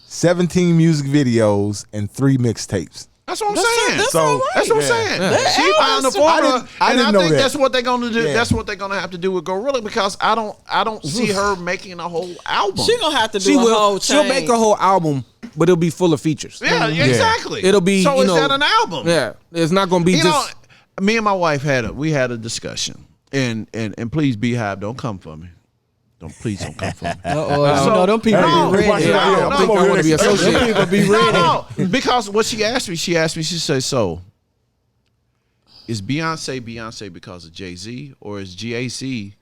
17 music videos, and 3 mixtapes. That's what I'm saying. That's So- all right. That's what I'm saying. Yeah. She found the I formula, I and didn't I know think that. that's what they're gonna do. Yeah. That's what they're gonna have to do with Gorilla, because I don't see her making a whole album. She gonna have to do She a will. whole She'll change. make a whole album, but it'll be full of features. yeah, exactly. It'll be. so. Is that an album? Yeah, it's not gonna be You know, just. me and my wife had a discussion, and please, Beehive, don't come for me. Please don't come for me. Them people No, be ready. no, I no, think I want to be associated. Them people be ready. No, because what she asked me, she said, so is Beyonce because of Jay-Z, or is Jay-Z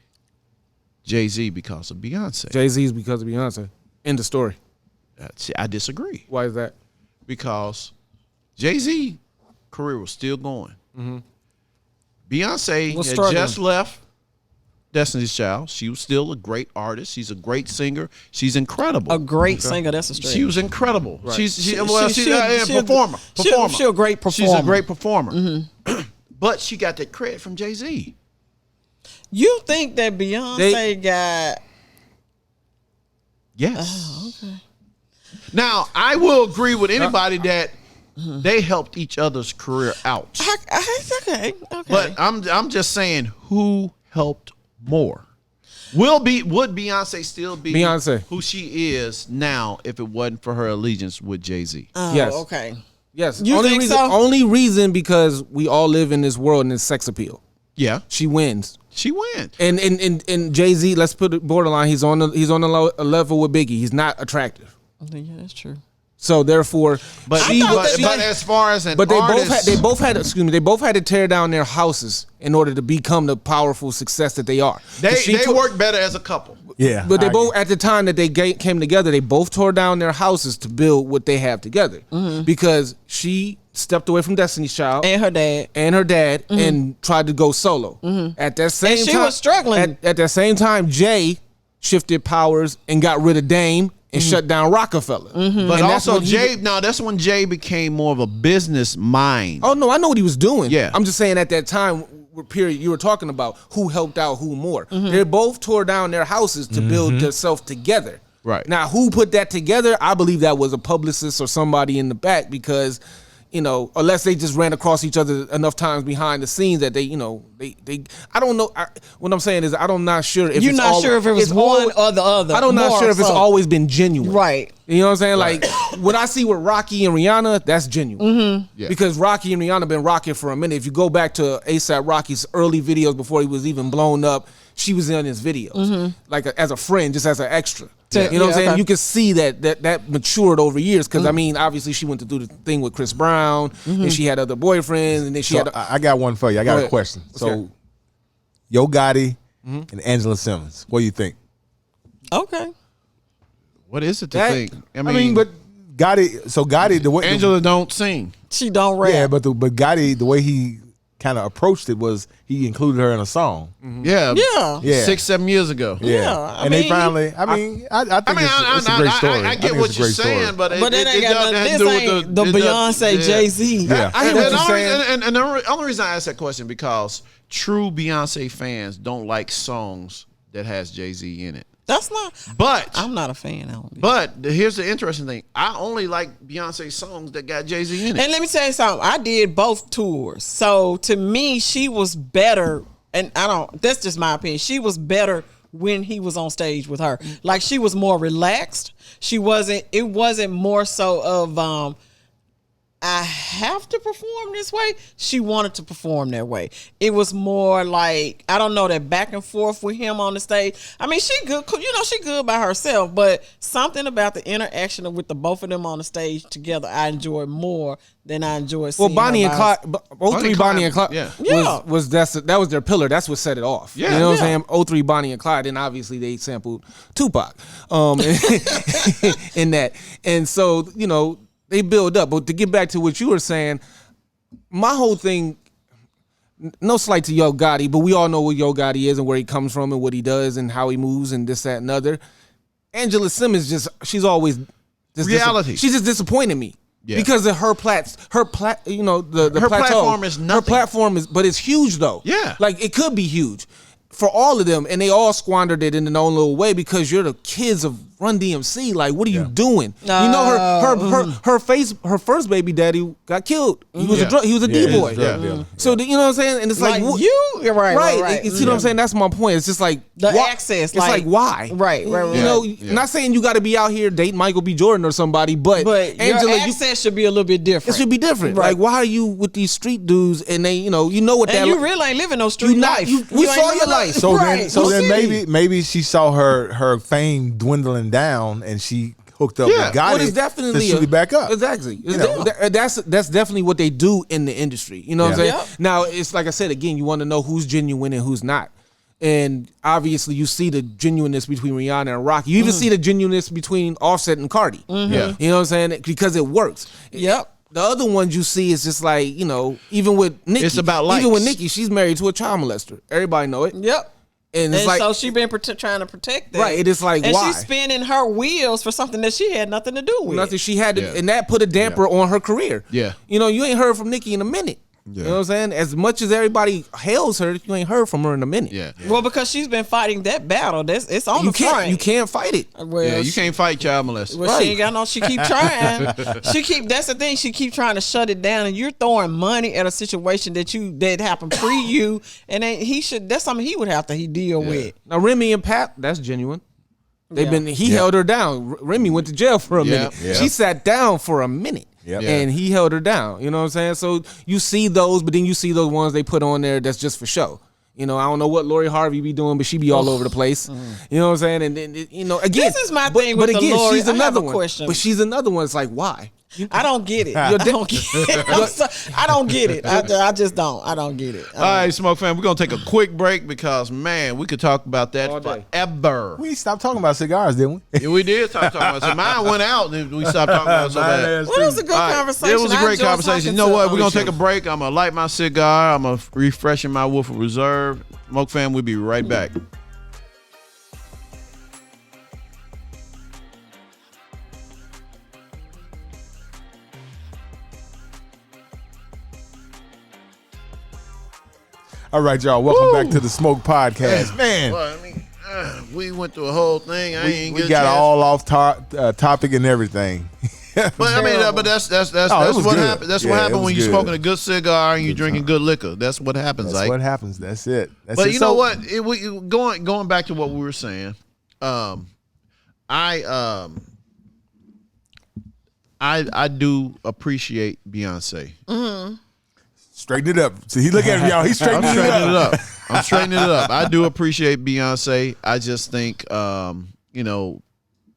because of Beyonce? Jay-Z's because of Beyonce. End of story. See, I disagree, Why is that? because Jay-Z career was still going. Beyonce Was had struggling. just left Destiny's Child. She was still a great artist. She's a great singer. She's incredible. A great singer. That's a straight. She was incredible. She's a performer. She a great performer. She's a great performer. But she got that credit from Jay-Z. You think that Beyonce got? Yes. Okay. Now, I will agree with anybody that they helped each other's career out. Okay. But I'm just saying, who helped more? Would Beyonce still be Beyonce. who she is now if it wasn't for her allegiance with Jay-Z? Oh, Yes. okay. Yes. You think so? Only reason because we all live in this world and it's sex appeal. Yeah, She wins. she went. And Jay-Z, let's put it borderline. He's on a level with Biggie. He's not attractive. Yeah, that's true. So therefore, But as far as an But artist, they both had to tear down their houses in order to become the powerful success that they are. they work better as a couple. Yeah. But they I both, at the time that they came together, they both tore down their houses to build what they have together. Because she stepped away from Destiny's Child And her dad. and tried to go solo. At that same And she time, was struggling. At that same time, Jay shifted powers and got rid of Dame and shut down Rockefeller. But And that's also when he- that's when Jay became more of a business mind. Oh no, I know what he was doing. Yeah. I'm just saying at that time period you were talking about who helped out who more. They both tore down their houses to build themselves together. Right. Now, who put that together? I believe that was a publicist or somebody in the back because, unless they just ran across each other enough times behind the scenes that they I don't know. What I'm saying is I'm not sure if You're not sure if it was it's one all- or the other. I'm not more sure if it's so. always been genuine. Right. You know what I'm saying? Like what I see with Rocky and Rihanna, that's genuine. Yeah. Because Rocky and Rihanna been rocking for a minute. If you go back to ASAP Rocky's early videos before he was even blown up, she was in his videos, like as a friend, just as an extra. You know what I'm saying? Okay. You can see that matured over years because, I mean, obviously she went to do the thing with Chris Brown and she had other boyfriends and then she had... I got one for you. I got a question. So, Yo Gotti and Angela Simmons, what do you think? Okay. What is it to think? I mean, but Gotti, the way... Angela don't sing. She don't rap. Yeah, but Gotti, the way he kind of approached it was he included her in a song. Yeah. 6-7 years ago. Yeah. They finally, I think it's a great story. I get what you're saying, but it ain't got nothing to do with the Beyonce, Jay-Z. Yeah. I hear what you're saying. And the only reason I asked that question because true Beyonce fans don't like songs that has Jay-Z in it. That's not. But I'm not a fan. But here's the interesting thing. I only like Beyonce songs that got Jay-Z in it. And let me tell you something. I did both tours. So to me, she was better. And that's just my opinion. She was better when he was on stage with her. Like she was more relaxed. It wasn't more so of, I have to perform this way. She wanted to perform that way. It was more like, I don't know, that back and forth with him on the stage. I mean, she good, she good by herself, but something about the interaction with the both of them on the stage together, I enjoyed more than I enjoyed seeing. Well, Bonnie and Clyde, Bonnie and Clyde, that was their pillar. That's what set it off. Yeah. You know what I'm saying? 03 Bonnie and Clyde, and obviously they sampled Tupac in that. And so, they build up. But to get back to what you were saying, my whole thing, no slight to Yo Gotti, but we all know what Yo Gotti is and where he comes from and what he does and how he moves and this, that, and other. Angela Simmons she's always reality. She's just disappointing me. Yeah. Because of her platform is nothing. Her platform is, but it's huge though. Yeah. Like it could be huge for all of them, and they all squandered it in their own little way because you're the kids of Run DMC. Like, what are you doing? Her first baby daddy got killed. He was a D-boy. So you know what I'm saying? And it's like you're right. You see what I'm saying? That's my point. It's just like the access. It's like why? Right. Not saying you got to be out here dating Michael B. Jordan or somebody, but Angela, your access should be a little bit different. It should be different. Right. Like, why are you with these street dudes and they, you know what that? And you really ain't living no street life. We saw your life. So then maybe she saw her fame dwindling down and she hooked up with Gotti to shoot it back up. Exactly. That's definitely what they do in the industry. You know what I'm saying? Yep. Now, it's like I said, again, you want to know who's genuine and who's not. And obviously you see the genuineness between Rihanna and Rocky. You even see the genuineness between Offset and Cardi. Mm-hmm. Yeah. You know what I'm saying? Because it works. Yep. The other ones you see is just like, even with Nicki. It's about likes. Even with Nicki, she's married to a child molester. Everybody know it. Yep. And it's like, so she been trying to protect that. Right. It is like, and why? And she's spinning her wheels for something that she had nothing to do with. Nothing she had to, and that put a damper on her career. Yeah. You ain't heard from Nicki in a minute. Yeah. You know what I'm saying? As much as everybody hails her, you ain't heard from her in a minute. Yeah. Well, because she's been fighting that battle. It's on the front. You can't fight it. Well, you can't fight child molesters. Well, she ain't got no. She keep trying. That's the thing. She keep trying to shut it down, and you're throwing money at a situation that happened pre you, and that's something he would have to deal with. Now Remy and Pat, that's genuine. He held her down. Remy went to jail for a minute. Yeah. She sat down for a minute. Yep. And he held her down. You know what I'm saying? So you see those, but then you see those ones they put on there that's just for show. I don't know what Lori Harvey be doing, but she be all over the place. You know what I'm saying? And then, again. This is my thing with the Lori. She's another one. Question. But she's another one. It's like, why? I don't get it. I don't get it. I don't get it. I just don't. I don't get it. All right, Smoke Fam, we're going to take a quick break because, man, we could talk about that forever. We stopped talking about cigars, didn't we? Yeah, we did talk about it. So mine went out and we stopped talking about it so bad. Well, it was a good conversation. It was a great conversation. You know what? We're going to take a break. I'm going to light my cigar. I'm going to refresh my Woodford Reserve. Smoke Fam, we'll be right back. All right, y'all. Welcome back to the Smoke Podcast, man. Well, we went through a whole thing. We got all off topic and everything. But that's what happens. That's what happens when you're smoking a good cigar and you're drinking good liquor. That's what happens. That's what happens. That's it. But you know what? Going back to what we were saying, I do appreciate Beyonce. Mm-hmm. Straighten it up. See, he look at him, y'all. He's straightening it up. I'm straightening it up. I do appreciate Beyonce. I just think,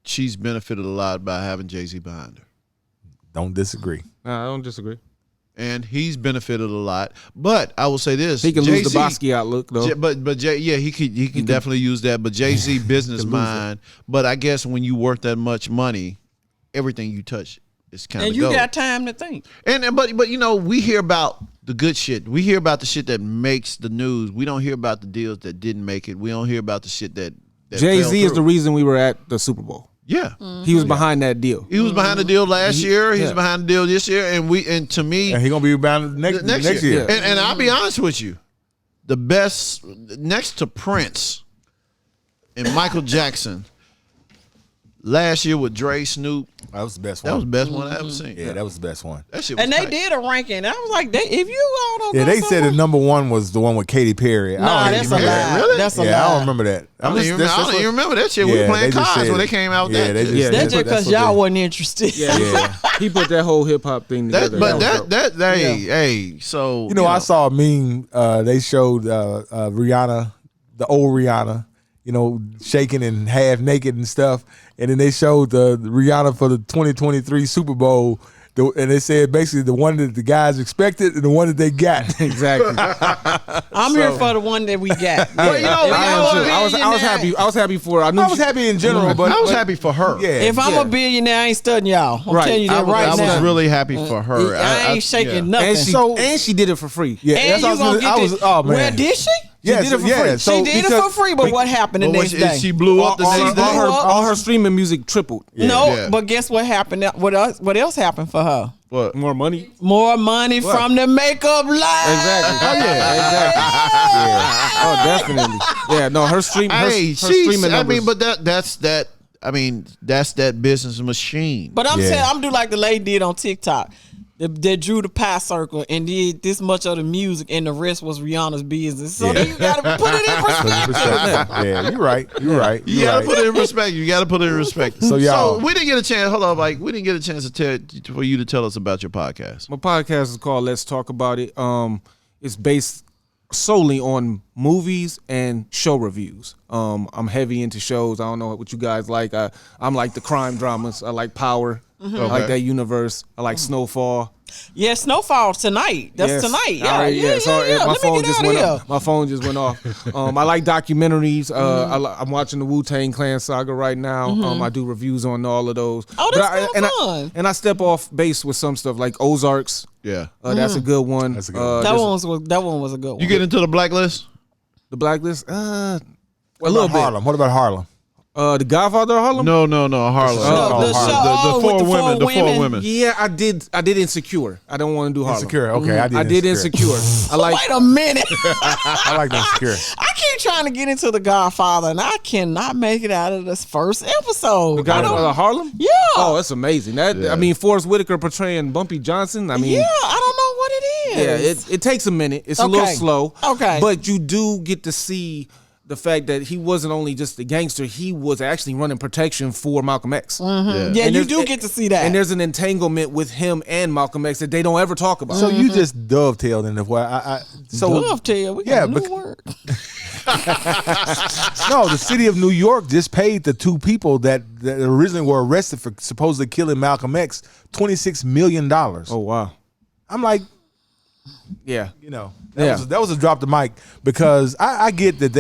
she's benefited a lot by having Jay-Z behind her. Don't disagree. No, I don't disagree. And he's benefited a lot. But I will say this: He can Jay-Z, lose the Bosky outlook though. But Jay, yeah, he can definitely use that. But Jay-Z business mind. But I guess when you worth that much money, everything you touch is kind of and you got time to think. But you know, we hear about the good shit. We hear about the shit that makes the news. We don't hear about the deals that didn't make it. We don't hear about the shit that Jay-Z is the reason we were at the Super Bowl. Yeah. He was behind that deal. He was behind the deal last year. He's behind the deal this year, and to me, and he gonna be behind next year. Yeah. And I'll be honest with you, the best next to Prince and Michael Jackson last year with Dre, Snoop. That was the best one. That was the best one I ever seen. Yeah, that was the best one. That shit was And they tight. did a ranking. And I was like, if you all don't Yeah, go they said the number one was the one with Katy Perry. Nah, that's a lie. Really? That's a lie. Yeah, I don't remember that. I don't even remember that shit. We were playing cards when they came out with that. they shit. just- That's just because what y'all they- wasn't interested. Yeah. He put that whole hip hop thing together. So You know, I saw a meme. They showed Rihanna, the old Rihanna, you know, shaking and half naked and stuff, and then they showed the Rihanna for the 2023 Super Bowl. And they said basically the one that the guys expected and the one that they got. Exactly. I'm here for the one that we got. Well, you know, I am too. I was happy. I was happy for her. I was happy in general, but I was happy for her. Yeah, If I'm a billionaire, I ain't studying y'all. I'm Right. telling you I that right was now. really happy for her. I ain't shaking nothing. And she did it for free. Yeah, And that's you what gonna I get was. this. Oh man, Where did she? Yeah, did it for yeah, free. so She did it for free, but what happened the next day? She blew up the next day. All her streaming music tripled. No, Yeah. but guess what happened? What else happened for her? What? More money. More money from the makeup line. Exactly. Oh yeah. Exactly. Yeah. Oh, definitely. Yeah. No, her stream. Her streaming numbers. I mean, but that's that. I mean, that's that business machine. But I'm Yeah. saying I'm do like the lady did on TikTok. That drew the pie circle and did this much of the music, and the rest was Rihanna's business. So then you gotta put it in perspective. Yeah, you're right. You're right. You You're gotta right. put it in respect. You gotta put it in respect. So, y'all- we didn't get a chance. Hold on, Mike. We didn't get a chance for you to tell us about your podcast. My podcast is called Let's Talk About It. It's based solely on movies and show reviews. I'm heavy into shows. I don't know what you guys like. I'm like the crime dramas. I like Power. I like that universe. I like Snowfall. Yeah, Snowfall tonight. That's Yes. tonight. Yeah, Alright, yeah. So my Let phone me get just out went of off. My phone just went off. I like documentaries. I'm watching the Wu-Tang Clan saga right now. I do reviews on all of those. Oh, But that's kinda fun. And I step off base with some stuff like Ozarks. Yeah. That's a good one. That's a good one. That one was a good one. You get into the blacklist? The Blacklist. What A about little bit. Harlem? What about Harlem? The Godfather of Harlem. No, Harlem. the show The four with the women. The four women. women. Yeah, I did Insecure. I don't want to do Harlem. Insecure. Okay, I did Insecure. I like. Wait a minute. I like Insecure. I keep trying to get into The Godfather, and I cannot make it out of this first episode. The Godfather of Harlem. Yeah. Oh, that's amazing. I mean, Forrest Whitaker portraying Bumpy Johnson. I mean, Yeah, I don't know what it is. yeah, it takes a minute. It's a little slow. Okay. But you do get to see the fact that he wasn't only just a gangster, he was actually running protection for Malcolm X. Yeah, And you there's- do get to see that. And there's an entanglement with him and Malcolm X that they don't ever talk about. So you just dovetailed into what Dovetail. We got yeah, a new bec- word. No, the city of New York just paid the two people that originally were arrested for supposedly killing Malcolm X $26 million. Oh, wow. I'm like, Yeah. you know, Yeah. that was a drop the mic because I get that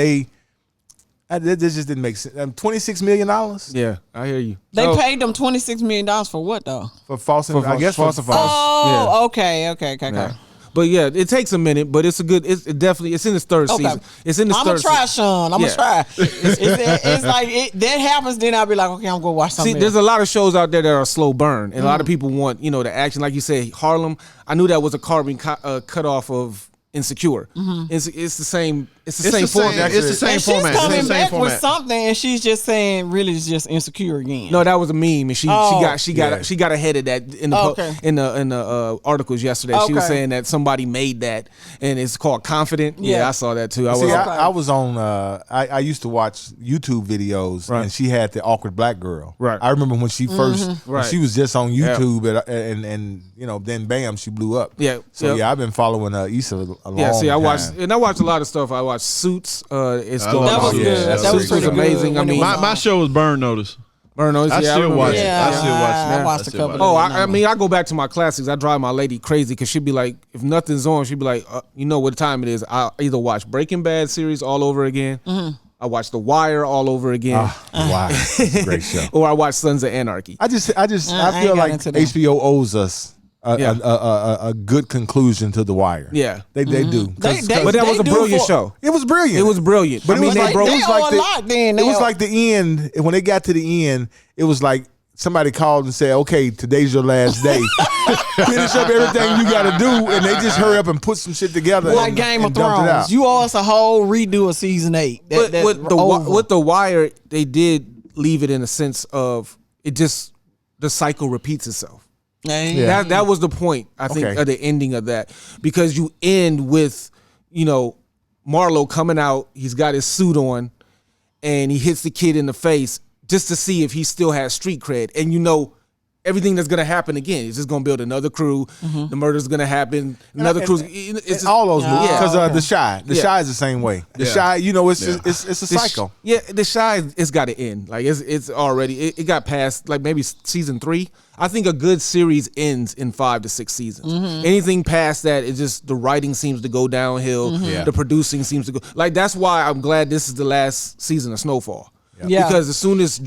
that just didn't make sense. $26 million Yeah, I hear you. They So- paid them $26 million for what though? for false. I guess false. Oh, okay. Yeah. But yeah, it takes a minute, but it's a good. It's in its third Okay. season. It's in its I'm third. gonna try, Shawn. I'm Yeah. gonna try. It's like that happens, then I'll be like, okay, I'm gonna watch something. See, there's else. a lot of shows out there that are slow burn, and a lot of people want the action. Like you say, Harlem. I knew that was a carbon cut off of Insecure. It's the same. It's the same format. It's the same and format. she's coming It's the same back with format. something, and she's just saying, really, it's just insecure again. No, that was a meme, and she got ahead of that in the Okay. in the articles yesterday. She was Okay. saying that somebody made that, and it's called Confident. Yeah, Yeah. I saw that too. See, I was on. I used to watch YouTube videos, Right. and she had the awkward black girl. Right. I remember when she first, when Right. she was just on YouTube, and then bam, she blew up. Yeah. So Yep. yeah, I've been following Issa a long Yeah, see, I watched time. and I watched a lot of stuff. I watched Suits. It's I going love that was Suits. good. Yeah, That was Suits pretty was amazing. good I when it mean, was My on. show was Burn Notice. Burn Notice. I still watch it. Yeah, I still watch it. I watched a couple. Oh, I mean, I go back to my classics. I drive my lady crazy because she'd be like, if nothing's on, she'd be like, you know what time it is. I either watch Breaking Bad series all over again. I watch The Wire all over again. Wow, great show. Or I watch Sons of Anarchy. I feel like HBO owes us a good conclusion to The Wire. Yeah, they do. But that was a brilliant show. It was brilliant. It was brilliant. But I mean, it was like the end. When they got to the end, it was like somebody called and said, "Okay, today's your last day. Finish up everything you got to do," and they just hurry up and put some shit together. Like Game of Thrones, you owe us a whole redo of season 8. With The Wire, they did leave it in a sense of it. Just the cycle repeats itself. Yeah. That was the point, I think, of the ending of that, because you end with, Marlo coming out. He's got his suit on, and he hits the kid in the face just to see if he still has street cred. And everything that's gonna happen again. He's just gonna build another crew. The murder's gonna happen. Another crew. It's just, all those movies because The Chi. The Chi is the same way. The Chi, it's a cycle. The Chi, it's got to end. Like it's already. It got past like maybe season 3. I think a good series ends in 5 to 6 seasons. Anything past that, it's just the writing seems to go downhill. The producing seems to go. Like that's why I'm glad this is the last season of Snowfall. Yeah. Because as soon as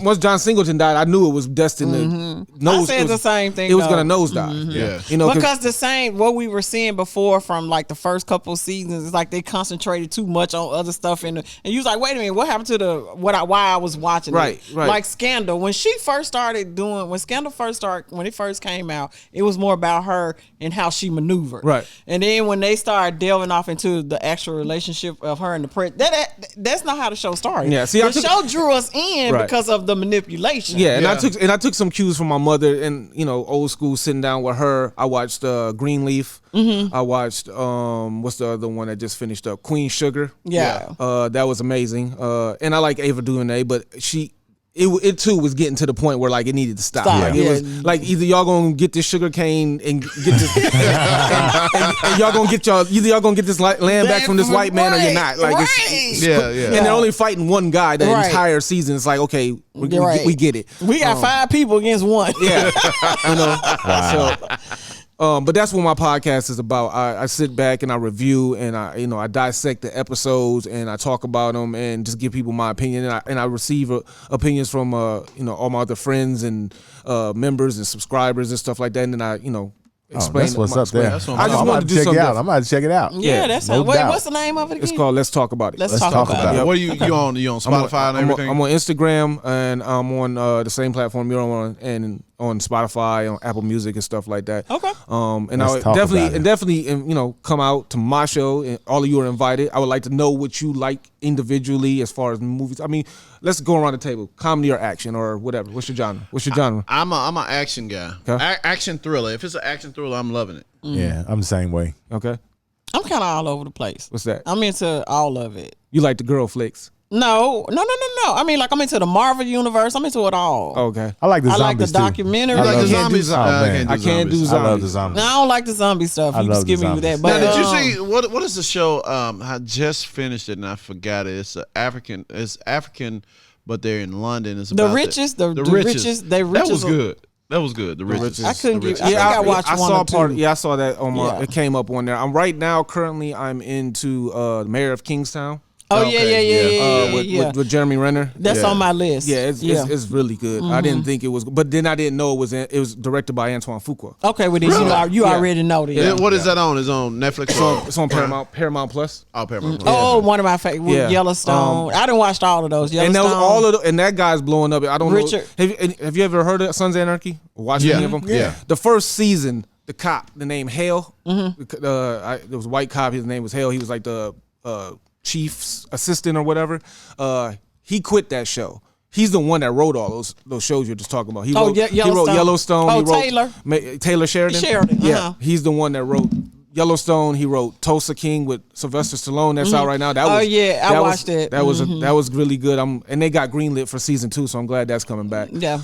once John Singleton died, I knew it was destined to I said the same thing. It was going to nosedive. Because the same what we were seeing before from like the first couple of seasons, it's like they concentrated too much on other stuff, and you was like, wait a minute, what happened to why I was watching it? Right. Like Scandal, when Scandal first came out, it was more about her and how she maneuvered. Right. And then when they started delving off into the actual relationship of her and the prince, that's not how the show started. Yeah, see, the show drew us in because of the manipulation. Yeah, and I took some cues from my mother, and old school sitting down with her. I watched Greenleaf. I watched what's the other one that just finished up? Queen Sugar. Yeah. That was amazing. And I like Ava DuVernay, but it too was getting to the point where like it needed to stop. It was like either y'all gonna get this sugar cane and get this, and y'all gonna get this land back from this white man, or you're not. Like and they're only fighting one guy the entire season. It's like, okay, we get it. We got 5 people against 1. Yeah, but that's what my podcast is about. I sit back and I review and I dissect the episodes and I talk about them and just give people my opinion, and I receive opinions from all my other friends and members and subscribers and stuff like that, and then I explain. That's what's up there. I just wanted to do something. I'm about to check it out. Yeah, that's what's the name of it again? It's called Let's Talk About It. Let's talk about it. What are you on? You on Spotify and everything? I'm on Instagram, and I'm on the same platform you're on, and on Spotify, on Apple Music and stuff like that. Okay. And I would definitely come out to my show, and all of you are invited. I would like to know what you like individually as far as movies. I mean, let's go around the table. Comedy or action or whatever. What's your genre? I'm an action guy. Okay. Action thriller. If it's an action thriller, I'm loving it. Yeah, I'm the same way. Okay. I'm kind of all over the place. What's that? I'm into all of it. You like the girl flicks? No. I mean, like I'm into the Marvel universe. I'm into it all. Okay. I like the zombies. I like the documentary. I like the zombies. I can't do zombies. I love the zombies. No, I don't like the zombie stuff. You can skip me with that. But now, did you see what is the show? I just finished it and I forgot it. It's African, but they're in London. It's about the richest. The richest. That was good. That was good. The richest. I couldn't get. I think I watched one or two. Yeah, I saw that on my. It came up on there. I'm right now. Currently, I'm into Mayor of Kingstown. Oh yeah. With Jeremy Renner. That's on my list. Yeah, it's really good. I didn't think it was, but then I didn't know it was directed by Antoine Fuqua. Okay, well then you already know this. Yeah. What is that on? It's on Netflix. It's on Paramount Plus. Oh, Paramount Plus. Oh, one of my favorite. Yellowstone. I didn't watch all of those. Yellowstone. And that guy's blowing up. I don't know. Have you ever heard of Sons of Anarchy? Or watched any of them? Yeah. The first season, the cop, the name Hale. There was a white cop. His name was Hale. He was like the chief's assistant or whatever. He quit that show. He's the one that wrote all those shows you're just talking about. He wrote Yellowstone. Oh, he wrote Taylor Sheridan. Yeah, he's the one that wrote Yellowstone. He wrote Tulsa King with Sylvester Stallone. That's out right now. I watched it. That was really good. And they got greenlit for season 2, so I'm glad that's coming back. Yeah.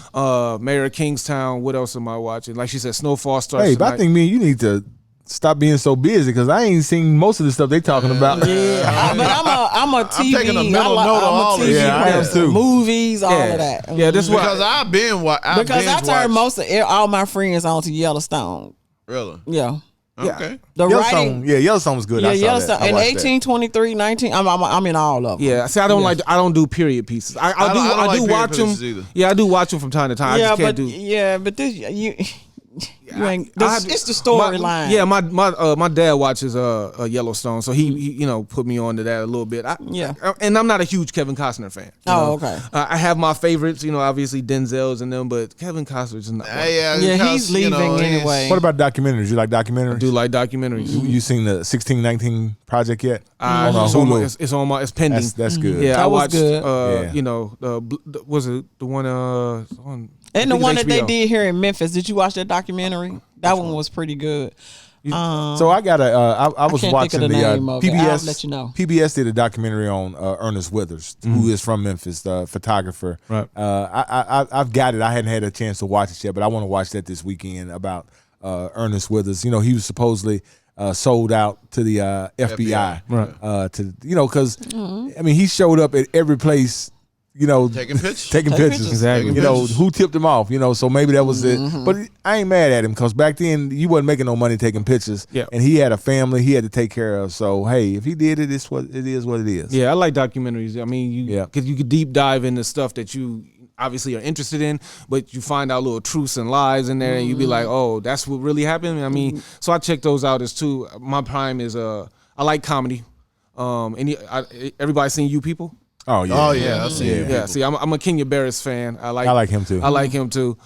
Mayor of Kingstown. What else am I watching? Like she said, Snowfall starts. Hey, but I think me and you need to stop being so busy because I ain't seen most of the stuff they talking about. Yeah, but I'm a TV. taking a mental note of all I'm a this. TV Yeah, I am person. too. Movies, all of that. Yeah, this what Because I've been Because I turned most of all my friends onto Yellowstone. Really? Yeah. Okay. The Yellowstone, writing. yeah, Yellowstone was good. Yeah, I saw Yellowstone. that. I And watched that. 1823, 19. I'm in all of them. Yeah, see, I don't do period pieces. I don't like do period watch them. pieces either. Yeah, I do watch them from time to time. I Yeah, just can't but do. this you ain't. I- It's the storyline. Yeah, my dad watches Yellowstone, so he put me on to that a little bit. And I'm not a huge Kevin Costner fan. Okay. I have my favorites, obviously Denzel's and them, but Kevin Costner's not. Yeah, because, he's leaving anyway. What about documentaries? You like documentaries? I do like documentaries. You seen the 1619 project yet? It's pending. That's good. Yeah, That I was watched. good. Was it the one on? And the I think one it's that they HBO. did here in Memphis. Did you watch that documentary? That one was pretty good. So I got I was can't think watching of the name of it. PBS. I'll let you know. PBS did a documentary on Ernest Withers, who is from Memphis, the photographer. Right. I've got it. I hadn't had a chance to watch it yet, but I want to watch that this weekend about Ernest Withers. He was supposedly sold out to the FBI. Right. Because he showed up at every place. Taking pictures. Taking pictures. Exactly. Who tipped him off? So maybe that was it. But I ain't mad at him because back then you wasn't making no money taking pictures. Yeah. And he had a family he had to take care of. So hey, if he did it, it's what it is. What it is. Yeah, I like documentaries. I mean, Yeah. because you could deep dive into stuff that you obviously are interested in, but you find out little truths and lies in there, and you be like, oh, that's what really happened. I mean, so I check those out as too. My prime is I like comedy. Everybody seen You People? Oh yeah. Oh yeah, I've seen you. Yeah, see, I'm a Kenya Barris fan. I like him too. I like him too.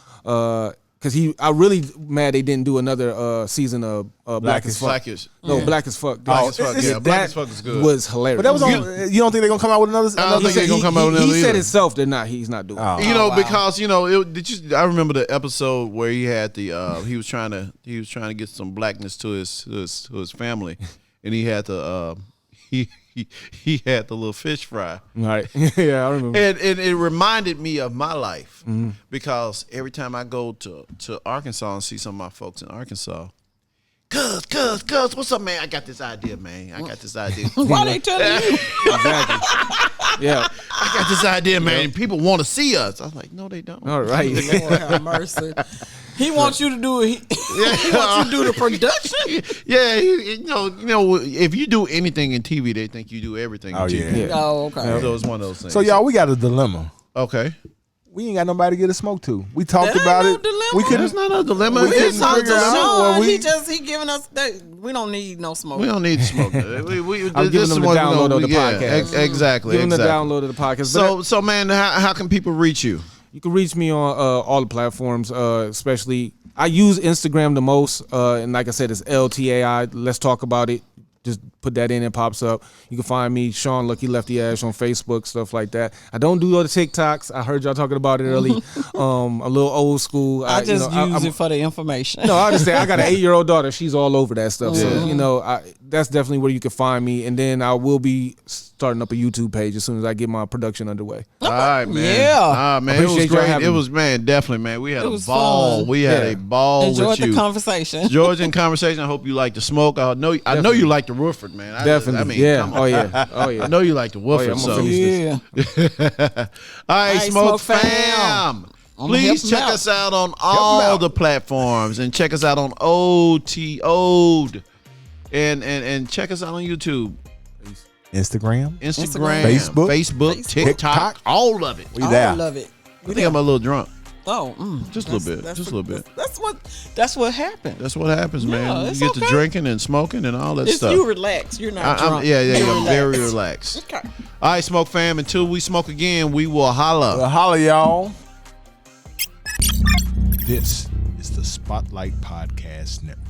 Cause I'm really mad they didn't do another season of Black as Fuck. Blackish. No, Black as Fuck. Black as Fuck. Yeah, Black as That Fuck is good. was hilarious. But that was on. You don't think they're gonna come out with another? I don't think they're gonna come out with He another said either. himself they're not. He's not doing. Oh. it. Because I remember the episode where he had he was trying to get some blackness to his family, and he had the he had the little fish fry. Right. Yeah, I remember. And it reminded me of my life because every time I go to Arkansas and see some of my folks in Arkansas, cuz, what's up, man? I got this idea, man. Why they telling you? Exactly. Yeah. I got this idea, man. People want to see us. I was like, no, they don't. All right. Lord have mercy. He wants you to do it. He wants you to do the production. Yeah, if you do anything in TV, they think you do everything in TV. Yeah. Oh, okay. So it's one of those things. So y'all, we got a dilemma. Okay. We ain't got nobody to get a smoke to. We talked That about ain't it. no dilemma. We couldn't. It's not a dilemma. We It's couldn't not a figure out dilemma. what He giving us that. We don't need no smoke. We don't need to smoke. I'm giving them the download of the podcast. Exactly. Give them the download of the podcast. So man, how can people reach you? You can reach me on all the platforms, especially I use Instagram the most, and like I said, it's LTAI. Let's talk about it. Just put that in, it pops up. You can find me, Shawn Lucky Lefty Ash, on Facebook, stuff like that. I don't do all the TikToks. I heard y'all talking about it early. A little old school. I just use it for the information. No, I understand. I got an 8-year-old daughter. She's all over that stuff. So, that's definitely where you can find me. And then I will be starting up a YouTube page as soon as I get my production underway. All right, man. Yeah. Man, it was Appreciate y'all great. having It me. was, man, definitely, man. We had It a was ball. fun. We had a ball Enjoyed with you. the conversation. Georgian conversation. I hope you like the smoke. I know you like the Woodford, man. Definitely. I mean, yeah. come on. Oh, yeah. Oh, yeah. I know you like the Woodford. I'm so. gonna finish Yeah. All right, Smoke Smoke Fam. Fam. Please help 'em check out. us out on all the platforms and check us out on OTO'd and check us out on YouTube, Instagram. Instagram, Facebook, TikTok, all of it. We I there. love it. I think I'm a little drunk. Oh, Just a little bit. Just a little bit. That's what happened. That's what happens, man. You it's get to okay. drinking and smoking and all that It's stuff. you relax. You're not drunk. Yeah, You're I'm very relaxed. relaxed. Okay. All right, Smoke Fam. Until we smoke again, we will holla. Holla, y'all. This is the Spotlight Podcast Network.